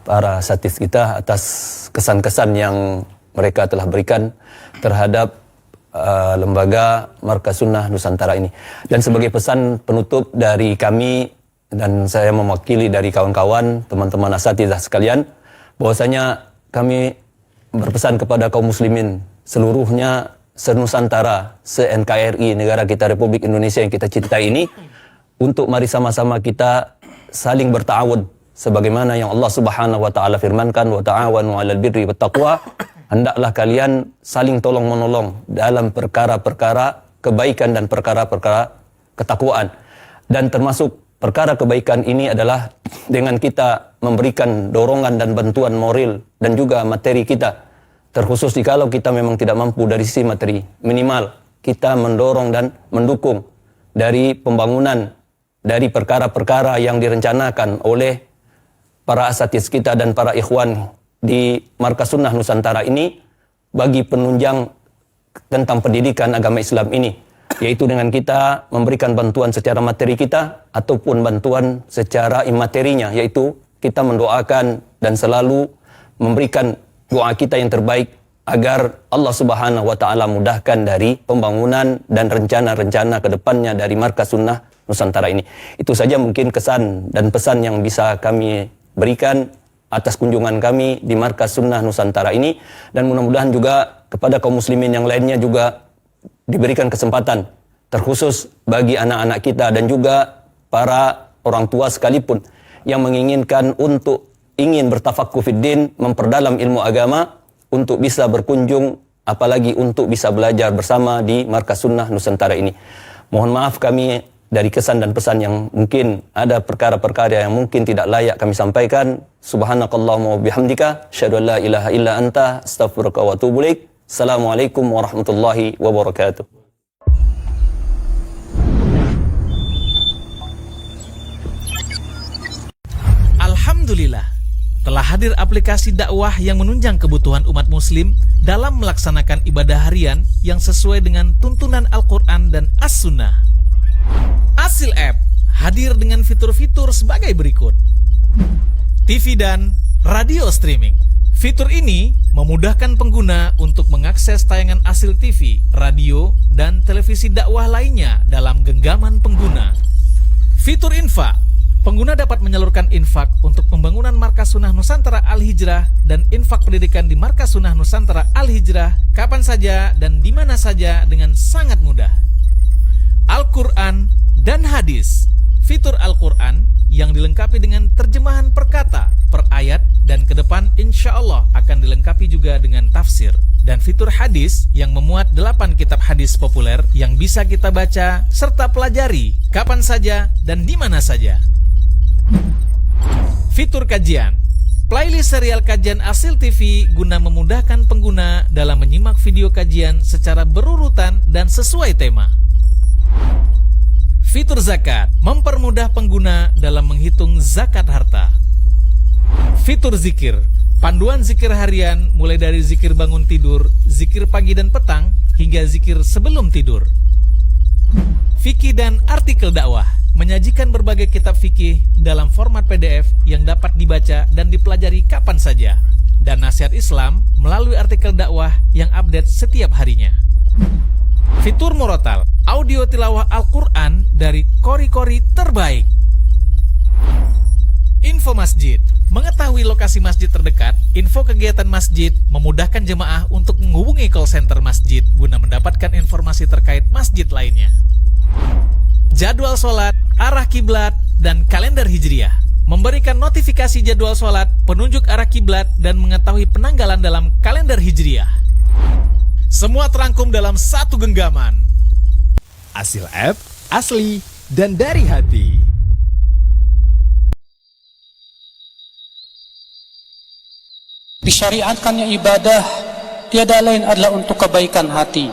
G: para satis kita atas kesan-kesan yang mereka telah berikan terhadap lembaga Markas Sunnah Nusantara ini. Dan sebagai pesan penutup dari kami, dan saya mewakili dari kawan-kawan, teman-teman asatidzah sekalian, bahwasanya kami berpesan kepada kaum muslimin seluruhnya, se-Nusantara, se-NKRI, negara kita Republik Indonesia yang kita cintai ini, untuk mari sama-sama kita saling berta'awun sebagaimana yang Allah Subhanahu wa taala firmankan, wa ta'awanu 'alal birri wat taqwa. Hendaklah kalian saling tolong-menolong dalam perkara-perkara kebaikan dan perkara-perkara ketakwaan. Dan termasuk perkara kebaikan ini adalah dengan kita memberikan dorongan dan bantuan moral dan juga materi kita. Terkhusus jikalau kita memang tidak mampu dari sisi materi, minimal kita mendorong dan mendukung dari pembangunan dari perkara-perkara yang direncanakan oleh para asatiz kita dan para ikhwan di Markas Sunnah Nusantara ini bagi penunjang tentang pendidikan agama Islam ini, yaitu dengan kita memberikan bantuan secara materi kita ataupun bantuan secara imaterinya, yaitu kita mendoakan dan selalu memberikan doa kita yang terbaik agar Allah Subhanahu wa taala mudahkan dari pembangunan dan rencana-rencana ke depannya dari Markas Sunnah Nusantara ini. Itu saja mungkin kesan dan pesan yang bisa kami berikan atas kunjungan kami di Markas Sunnah Nusantara ini, dan mudah-mudahan juga kepada kaum muslimin yang lainnya juga diberikan kesempatan, terkhusus bagi anak-anak kita dan juga para orang tua sekalipun yang menginginkan untuk ingin bertafaqquh fiddin, memperdalam ilmu agama, untuk bisa berkunjung, apalagi untuk bisa belajar bersama di Markas Sunnah Nusantara ini. Mohon maaf kami dari kesan dan pesan yang mungkin ada perkara-perkara yang mungkin tidak layak kami sampaikan. Subhanakallahumma wa bihamdika, asyhadu an la ilaha illa anta, astaghfiruka wa atubu ilaik. Assalamualaikum warahmatullahi wabarakatuh.
K: Alhamdulillah, telah hadir aplikasi dakwah yang menunjang kebutuhan umat muslim dalam melaksanakan ibadah harian yang sesuai dengan tuntunan Al-Quran dan As-Sunnah. Asil App hadir dengan fitur-fitur sebagai berikut: TV dan radio streaming. Fitur ini memudahkan pengguna untuk mengakses tayangan Asil TV, radio, dan televisi dakwah lainnya dalam genggaman pengguna. Fitur infak. Pengguna dapat menyalurkan infak untuk pembangunan Markas Sunnah Nusantara Al-Hijrah dan infak pendidikan di Markas Sunnah Nusantara Al-Hijrah kapan saja dan di mana saja dengan sangat mudah. Al-Quran dan Hadis. Fitur Al-Quran yang dilengkapi dengan terjemahan per kata, per ayat, dan ke depan insya Allah akan dilengkapi juga dengan tafsir. Dan fitur hadis yang memuat 8 kitab hadis populer yang bisa kita baca serta pelajari kapan saja dan di mana saja. Fitur kajian. Playlist serial kajian Asil TV guna memudahkan pengguna dalam menyimak video kajian secara berurutan dan sesuai tema. Fitur zakat. Mempermudah pengguna dalam menghitung zakat harta. Fitur zikir. Panduan zikir harian mulai dari zikir bangun tidur, zikir pagi dan petang, hingga zikir sebelum tidur. Fikih dan artikel dakwah. Menyajikan berbagai kitab fikih dalam format PDF yang dapat dibaca dan dipelajari kapan saja. Dan nasihat Islam melalui artikel dakwah yang update setiap harinya. Fitur Murotal. Audio tilawah Al-Quran dari kori-kori terbaik. Info masjid. Mengetahui lokasi masjid terdekat, info kegiatan masjid, memudahkan jemaah untuk menghubungi call center masjid guna mendapatkan informasi terkait masjid lainnya. Jadwal sholat, arah kiblat, dan kalender hijriah. Memberikan notifikasi jadwal sholat, penunjuk arah kiblat, dan mengetahui penanggalan dalam kalender hijriah. Semua terangkum dalam satu genggaman.
L: Asil App, asli dan dari hati.
D: Disyariatkannya ibadah tiada lain adalah untuk kebaikan hati.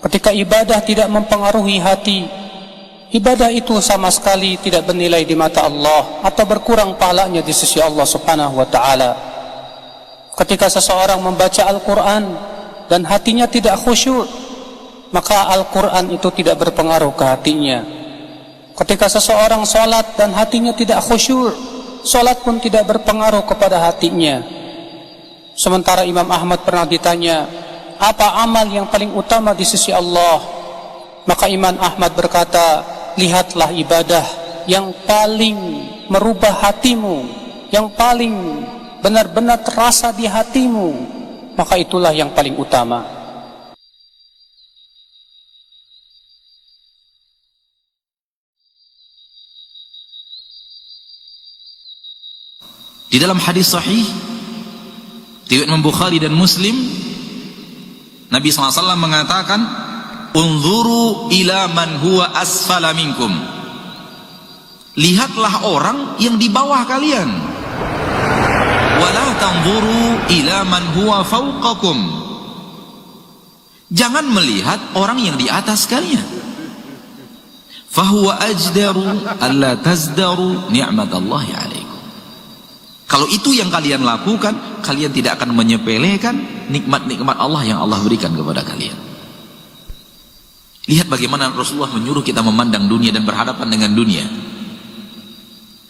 D: Ketika ibadah tidak mempengaruhi hati, ibadah itu sama sekali tidak bernilai di mata Allah atau berkurang pahalanya di sisi Allah Subhanahu wa taala. Ketika seseorang membaca Al-Qur'an dan hatinya tidak khusyuk, maka Al-Qur'an itu tidak berpengaruh ke hatinya. Ketika seseorang salat dan hatinya tidak khusyuk, salat pun tidak berpengaruh kepada hatinya. Sementara Imam Ahmad pernah ditanya, apa amal yang paling utama di sisi Allah? Maka Imam Ahmad berkata, lihatlah ibadah yang paling merubah hatimu, yang paling benar-benar terasa di hatimu, maka itulah yang paling utama.
B: Di dalam hadis sahih riwayat Imam Bukhari dan Muslim, Nabi SAW mengatakan, unzuru ila man huwa asfala minkum. Lihatlah orang yang di bawah kalian. Wala tanzuru ila man huwa fawqakum. Jangan melihat orang yang di atas kalian. Fahuwa ajdaru alla tazdaru ni'matallahi alaikum. Kalau itu yang kalian lakukan, kalian tidak akan menyepelekan nikmat-nikmat Allah yang Allah berikan kepada kalian. Lihat bagaimana Rasulullah menyuruh kita memandang dunia dan berhadapan dengan dunia.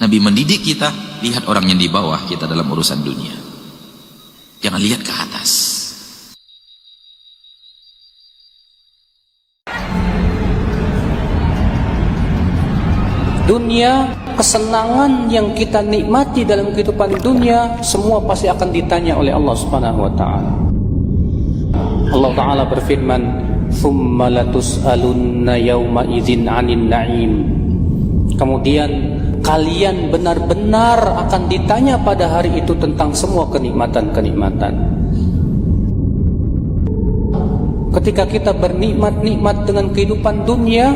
B: Nabi mendidik kita, lihat orang yang di bawah kita dalam urusan dunia. Jangan lihat ke atas.
D: Dunia, kesenangan yang kita nikmati dalam kehidupan dunia, semua pasti akan ditanya oleh Allah Subhanahu wa taala. Allah taala berfirman, "Tsumma latus'alunna yawma idzin 'anil na'im." Kemudian kalian benar-benar akan ditanya pada hari itu tentang semua kenikmatan-kenikmatan. Ketika kita bernikmat-nikmat dengan kehidupan dunia,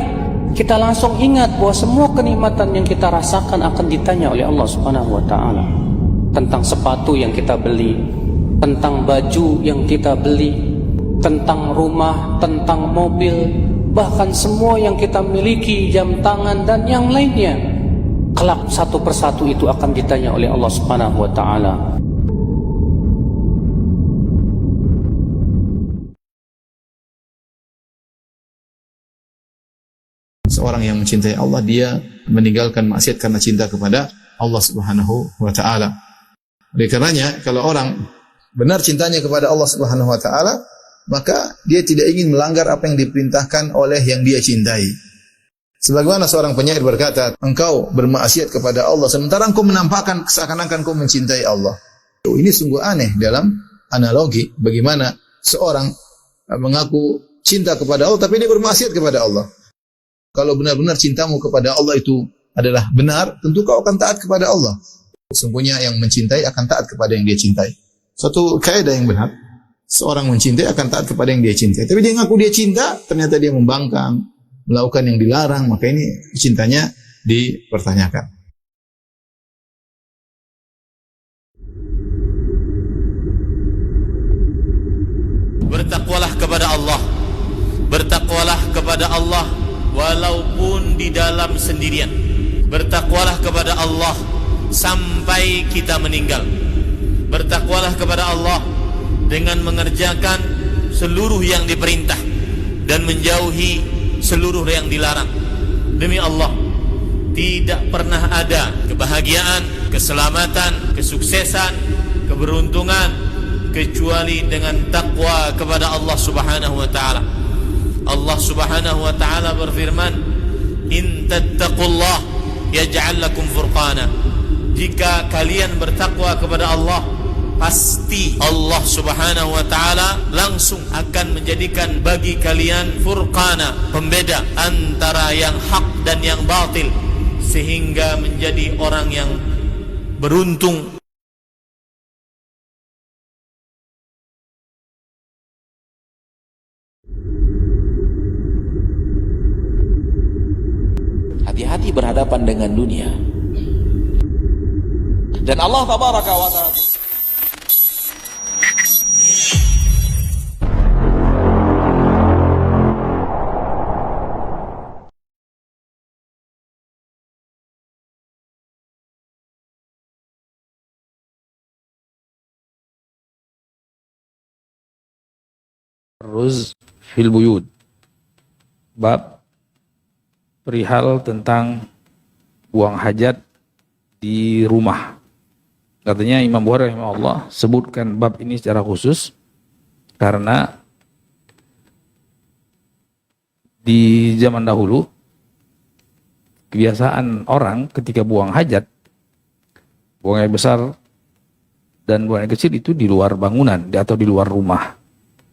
D: kita langsung ingat bahwa semua kenikmatan yang kita rasakan akan ditanya oleh Allah Subhanahu wa taala. Tentang sepatu yang kita beli, tentang baju yang kita beli, tentang rumah, tentang mobil, bahkan semua yang kita miliki, jam tangan dan yang lainnya. kelak satu persatu itu akan ditanya oleh Allah Subhanahu wa taala.
M: Seorang yang mencintai Allah, dia meninggalkan maksiat karena cinta kepada Allah Subhanahu wa taala. Oleh karenanya, kalau orang benar cintanya kepada Allah Subhanahu wa taala, maka dia tidak ingin melanggar apa yang diperintahkan oleh yang dia cintai. Sebagaimana seorang penyair berkata, engkau bermaksiat kepada Allah sementara engkau menampakkan seakan-akan engkau mencintai Allah. Ini sungguh aneh dalam analogi bagaimana seorang mengaku cinta kepada Allah tapi dia bermaksiat kepada Allah. Kalau benar-benar cintamu kepada Allah itu adalah benar, tentu kau akan taat kepada Allah. Sesungguhnya yang mencintai akan taat kepada yang dia cintai. Suatu kaidah yang benar, seorang mencintai akan taat kepada yang dia cintai. Tapi dia ngaku dia cinta, ternyata dia membangkang, melakukan yang dilarang, maka ini cintanya dipertanyakan.
B: Bertakwalah kepada Allah. Bertakwalah kepada Allah walaupun di dalam sendirian. Bertakwalah kepada Allah sampai kita meninggal. Bertakwalah kepada Allah dengan mengerjakan seluruh yang diperintah dan menjauhi seluruh yang dilarang. Demi Allah, tidak pernah ada kebahagiaan, keselamatan, kesuksesan, keberuntungan kecuali dengan takwa kepada Allah Subhanahu wa taala. Allah Subhanahu wa taala berfirman, "In tattaqullah yaj'al lakum furqana." Jika kalian bertakwa kepada Allah, pasti Allah Subhanahu wa taala langsung akan menjadikan bagi kalian furqana, pembeda antara yang hak dan yang batil, sehingga menjadi orang yang beruntung.
A: Hati-hati berhadapan dengan dunia. Dan Allah tabaraka wa ta'ala Ruz fil buyud. Bab perihal tentang buang hajat di rumah. Katanya Imam Bukhari rahimahullah sebutkan bab ini secara khusus karena di zaman dahulu kebiasaan orang ketika buang hajat, buang air besar dan buang air kecil itu di luar bangunan atau di luar rumah.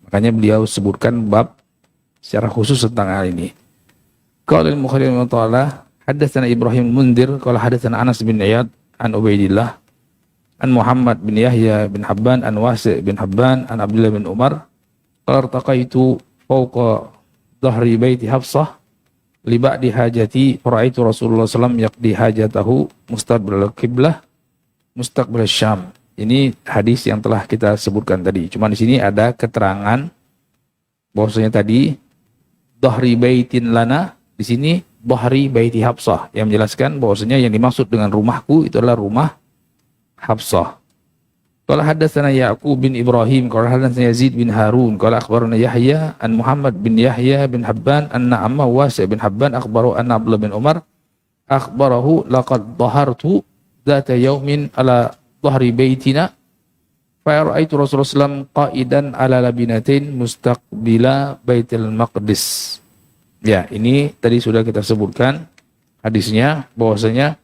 A: Makanya beliau sebutkan bab secara khusus tentang hal ini. Qala al-Bukhari rahimahullah, haddatsana Ibrahim Mundir qala haddatsana Anas bin Iyad an Ubaidillah an Muhammad bin Yahya bin Habban an Wasi' bin Habban an Abdullah bin Umar qala irtaqaitu fawqa dhahri baiti Hafsah li ba'di hajati faraitu Rasulullah sallallahu alaihi wasallam yaqdi hajatahu mustaqbil qiblah mustaqbil Syam. Ini hadis yang telah kita sebutkan tadi. Cuma di sini ada keterangan bahwasanya tadi dhahri baitin lana, di sini dhahri baiti Hafsah, yang menjelaskan bahwasanya yang dimaksud dengan rumahku itu adalah rumah Hafsah. Qala haddatsana Ya'qub bin Ibrahim qala haddatsana Yazid bin Harun qala akhbarana Yahya an Muhammad bin Yahya bin Habban anna amma Wasi' bin Habban akhbarahu anna Abdullah bin Umar akhbarahu laqad dhahartu dzata yaumin ala dhahri baitina fa ra'aitu Rasulullah sallallahu qa'idan ala labinatain mustaqbila Baitul Maqdis. Ya, ini tadi sudah kita sebutkan hadisnya bahwasanya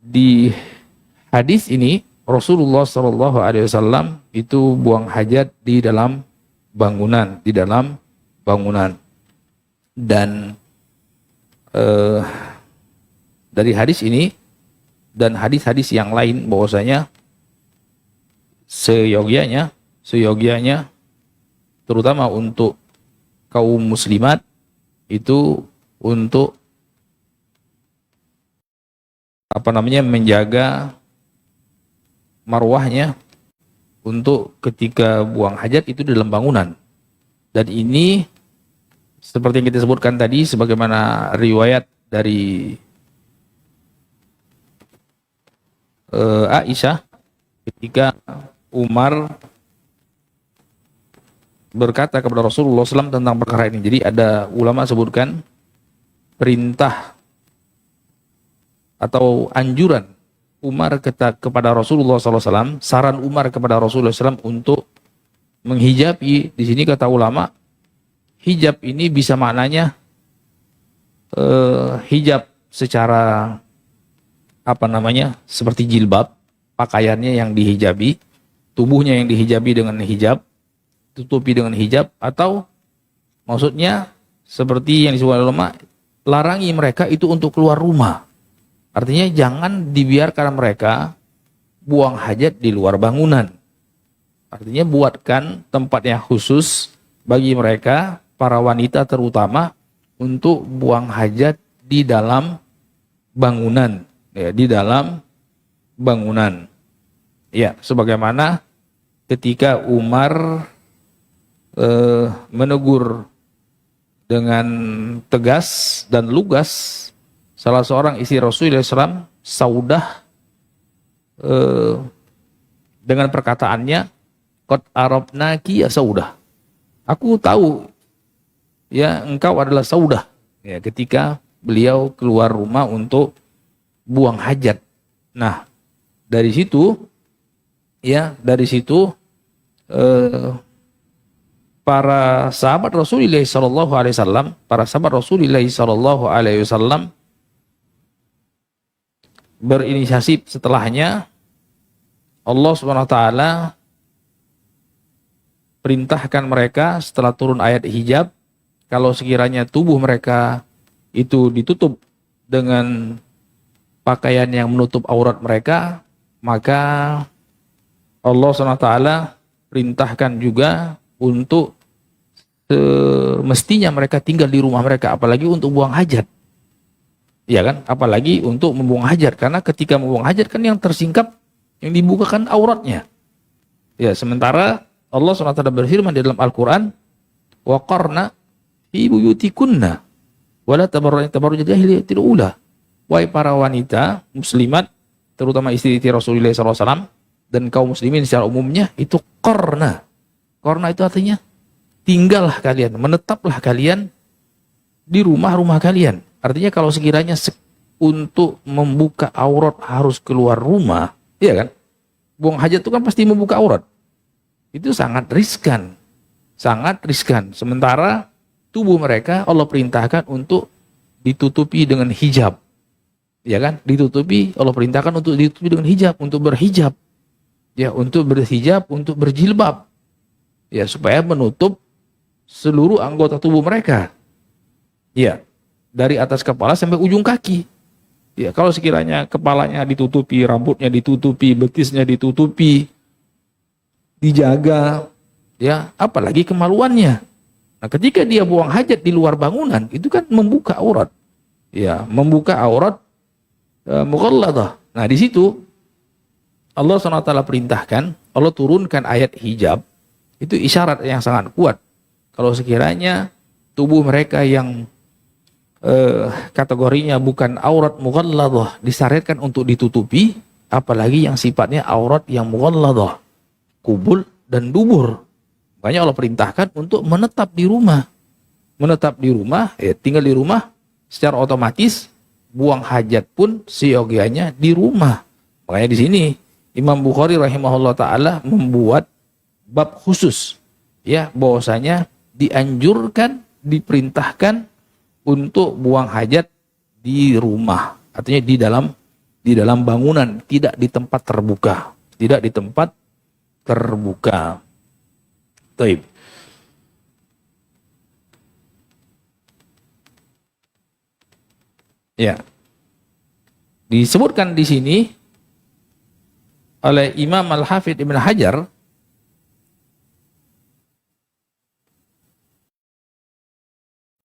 A: di hadis ini Rasulullah sallallahu alaihi wasallam itu buang hajat di dalam bangunan, Dan dari hadis ini dan hadis-hadis yang lain bahwasanya seyogianya terutama untuk kaum muslimat itu untuk menjaga marwahnya untuk ketika buang hajat itu di dalam bangunan. Dan ini seperti yang kita sebutkan tadi sebagaimana riwayat dari Aisyah ketika Umar berkata kepada Rasulullah SAW tentang perkara ini. Jadi ada ulama sebutkan perintah atau anjuran Umar kepada Rasulullah SAW, saran Umar kepada Rasulullah SAW untuk menghijabi. Di sini kata ulama, hijab ini bisa maknanya hijab secara seperti jilbab, pakaiannya yang dihijabi, tubuhnya yang dihijabi dengan hijab, tutupi dengan hijab, atau maksudnya seperti yang disebut ulama, larangi mereka itu untuk keluar rumah. Artinya jangan dibiarkan mereka buang hajat di luar bangunan. Artinya buatkan tempatnya khusus bagi mereka, para wanita terutama, untuk buang hajat di dalam bangunan. Ya, di dalam bangunan. Ya, sebagaimana ketika Umar menegur dengan tegas dan lugas salah seorang istri Rasulullah SAW, Saudah, dengan perkataannya, "Qad arabnaki ya Saudah." Aku tahu ya engkau adalah Saudah. Ya, ketika beliau keluar rumah untuk buang hajat. Nah, dari situ para sahabat Rasulullah SAW berinisiasi setelahnya. Allah SWT perintahkan mereka setelah turun ayat hijab, kalau sekiranya tubuh mereka itu ditutup dengan pakaian yang menutup aurat mereka, maka Allah SWT perintahkan juga untuk semestinya mereka tinggal di rumah mereka, apalagi untuk buang hajat. Ya kan? Apalagi untuk membuang hajat, karena ketika membuang hajat kan yang tersingkap, yang dibukakan auratnya. Ya, sementara Allah SWT berfirman di dalam Al-Quran, "Wa qarna fi buyutikunna wa la tabarrajna tabarruj jahiliyatil ula." Wahai para wanita muslimat, terutama istri-istri Rasulullah SAW dan kaum muslimin secara umumnya, itu qarna. Qarna itu artinya tinggallah kalian, menetaplah kalian di rumah-rumah kalian. Artinya kalau sekiranya untuk membuka aurat harus keluar rumah, iya kan? Buang hajat itu kan pasti membuka aurat. Itu sangat riskan. Sangat riskan. Sementara tubuh mereka Allah perintahkan untuk ditutupi dengan hijab. Ya kan? Ditutupi, Allah perintahkan untuk ditutupi dengan hijab, untuk berhijab. Ya, untuk berhijab, untuk berjilbab. Ya, supaya menutup seluruh anggota tubuh mereka. Ya, dari atas kepala sampai ujung kaki. Ya, kalau sekiranya kepalanya ditutupi, rambutnya ditutupi, betisnya ditutupi, dijaga, ya, apalagi kemaluannya. Nah, ketika dia buang hajat di luar bangunan, itu kan membuka aurat. Ya, membuka aurat mughalladah. Nah, di situ Allah SWT perintahkan, Allah turunkan ayat hijab, itu isyarat yang sangat kuat. Kalau sekiranya tubuh mereka yang kategorinya bukan aurat mughalladah disyariatkan untuk ditutupi, apalagi yang sifatnya aurat yang mughalladah, kubul dan dubur. Makanya Allah perintahkan untuk menetap di rumah. Menetap di rumah, ya, tinggal di rumah, secara otomatis buang hajat pun seyogianya di rumah. Makanya di sini Imam Bukhari rahimahullah taala membuat bab khusus, ya, bahwasanya dianjurkan, diperintahkan untuk buang hajat di rumah, artinya di dalam bangunan, tidak di tempat terbuka, tidak di tempat terbuka. Taib. Ya, disebutkan di sini oleh Imam Al-Hafidh Ibn Hajar,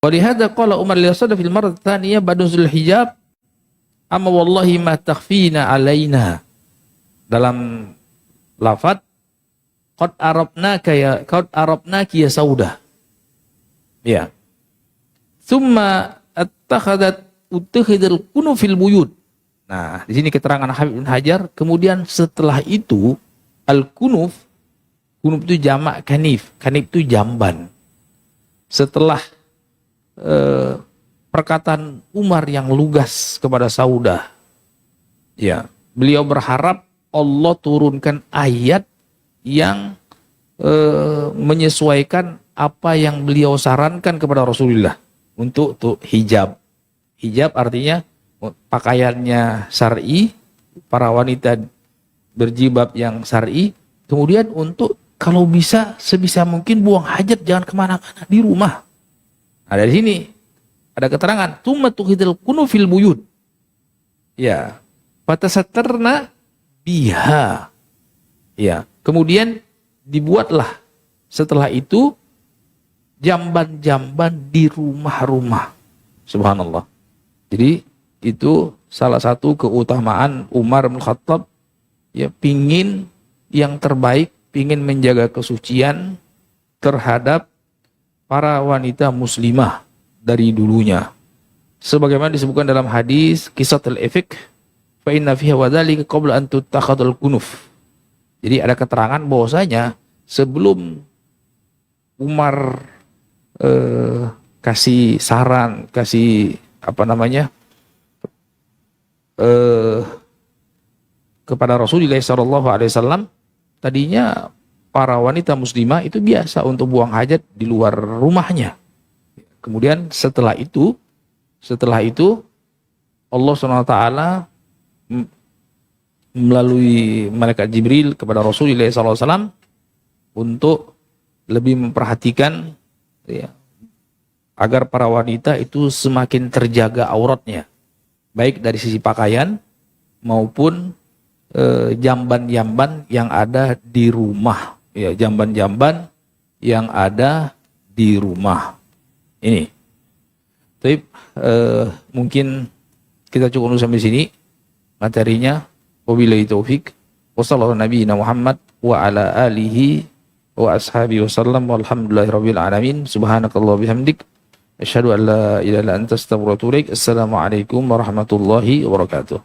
A: walihada qala Umar liasada fil marrah tsaniyah ba'da nuzul hijab, amma wallahi ma takhfina alaina. Dalam lafaz qad arabnaki ya Saudah. Ya. Tsumma uttakhidal kunu fil buyut. Nah, di sini keterangan Habib bin Hajar. Kemudian setelah itu al-kunuf, kunuf itu jamak kanif, kanif itu jamban. Setelah perkataan Umar yang lugas kepada Saudah, ya, beliau berharap Allah turunkan ayat yang menyesuaikan apa yang beliau sarankan kepada Rasulullah untuk hijab. Hijab artinya pakaiannya syar'i, para wanita berjilbab yang syar'i. Kemudian untuk kalau bisa sebisa mungkin buang hajat, jangan kemana-mana, di rumah. Nah, dari sini ada keterangan tsumma tukhidul kunufil buyut. Ya, fatasattarna biha. Ya, kemudian dibuatlah setelah itu jamban-jamban di rumah-rumah. Subhanallah. Jadi itu salah satu keutamaan Umar bin Khattab, ya, pingin yang terbaik, pingin menjaga kesucian terhadap para wanita muslimah dari dulunya. Sebagaimana disebutkan dalam hadis Qisatul Ifk, fa inna fiha wa dzalika qabla an tuttakhadul kunuf. Jadi ada keterangan bahwasanya sebelum Umar kasih saran, kasih kepada Rasulullah SAW, tadinya para wanita muslimah itu biasa untuk buang hajat di luar rumahnya. Kemudian setelah itu Allah SWT melalui malaikat Jibril kepada Rasulullah SAW untuk lebih memperhatikan, ya, agar para wanita itu semakin terjaga auratnya, baik dari sisi pakaian maupun jamban-jamban yang ada di rumah, ya, jamban-jamban yang ada di rumah. Ini. Tapi mungkin kita cukup sampai sini materinya. Wabillahi taufik. Wassallallahu nabiyina Muhammad wa ala alihi wa ashabihi wasallam walhamdulillahirabbil alamin. Subhanakallah bihamdik. Asyhadu an la ilaha illa anta astaghfiruka wa atubu ilaik. Assalamualaikum warahmatullahi wabarakatuh.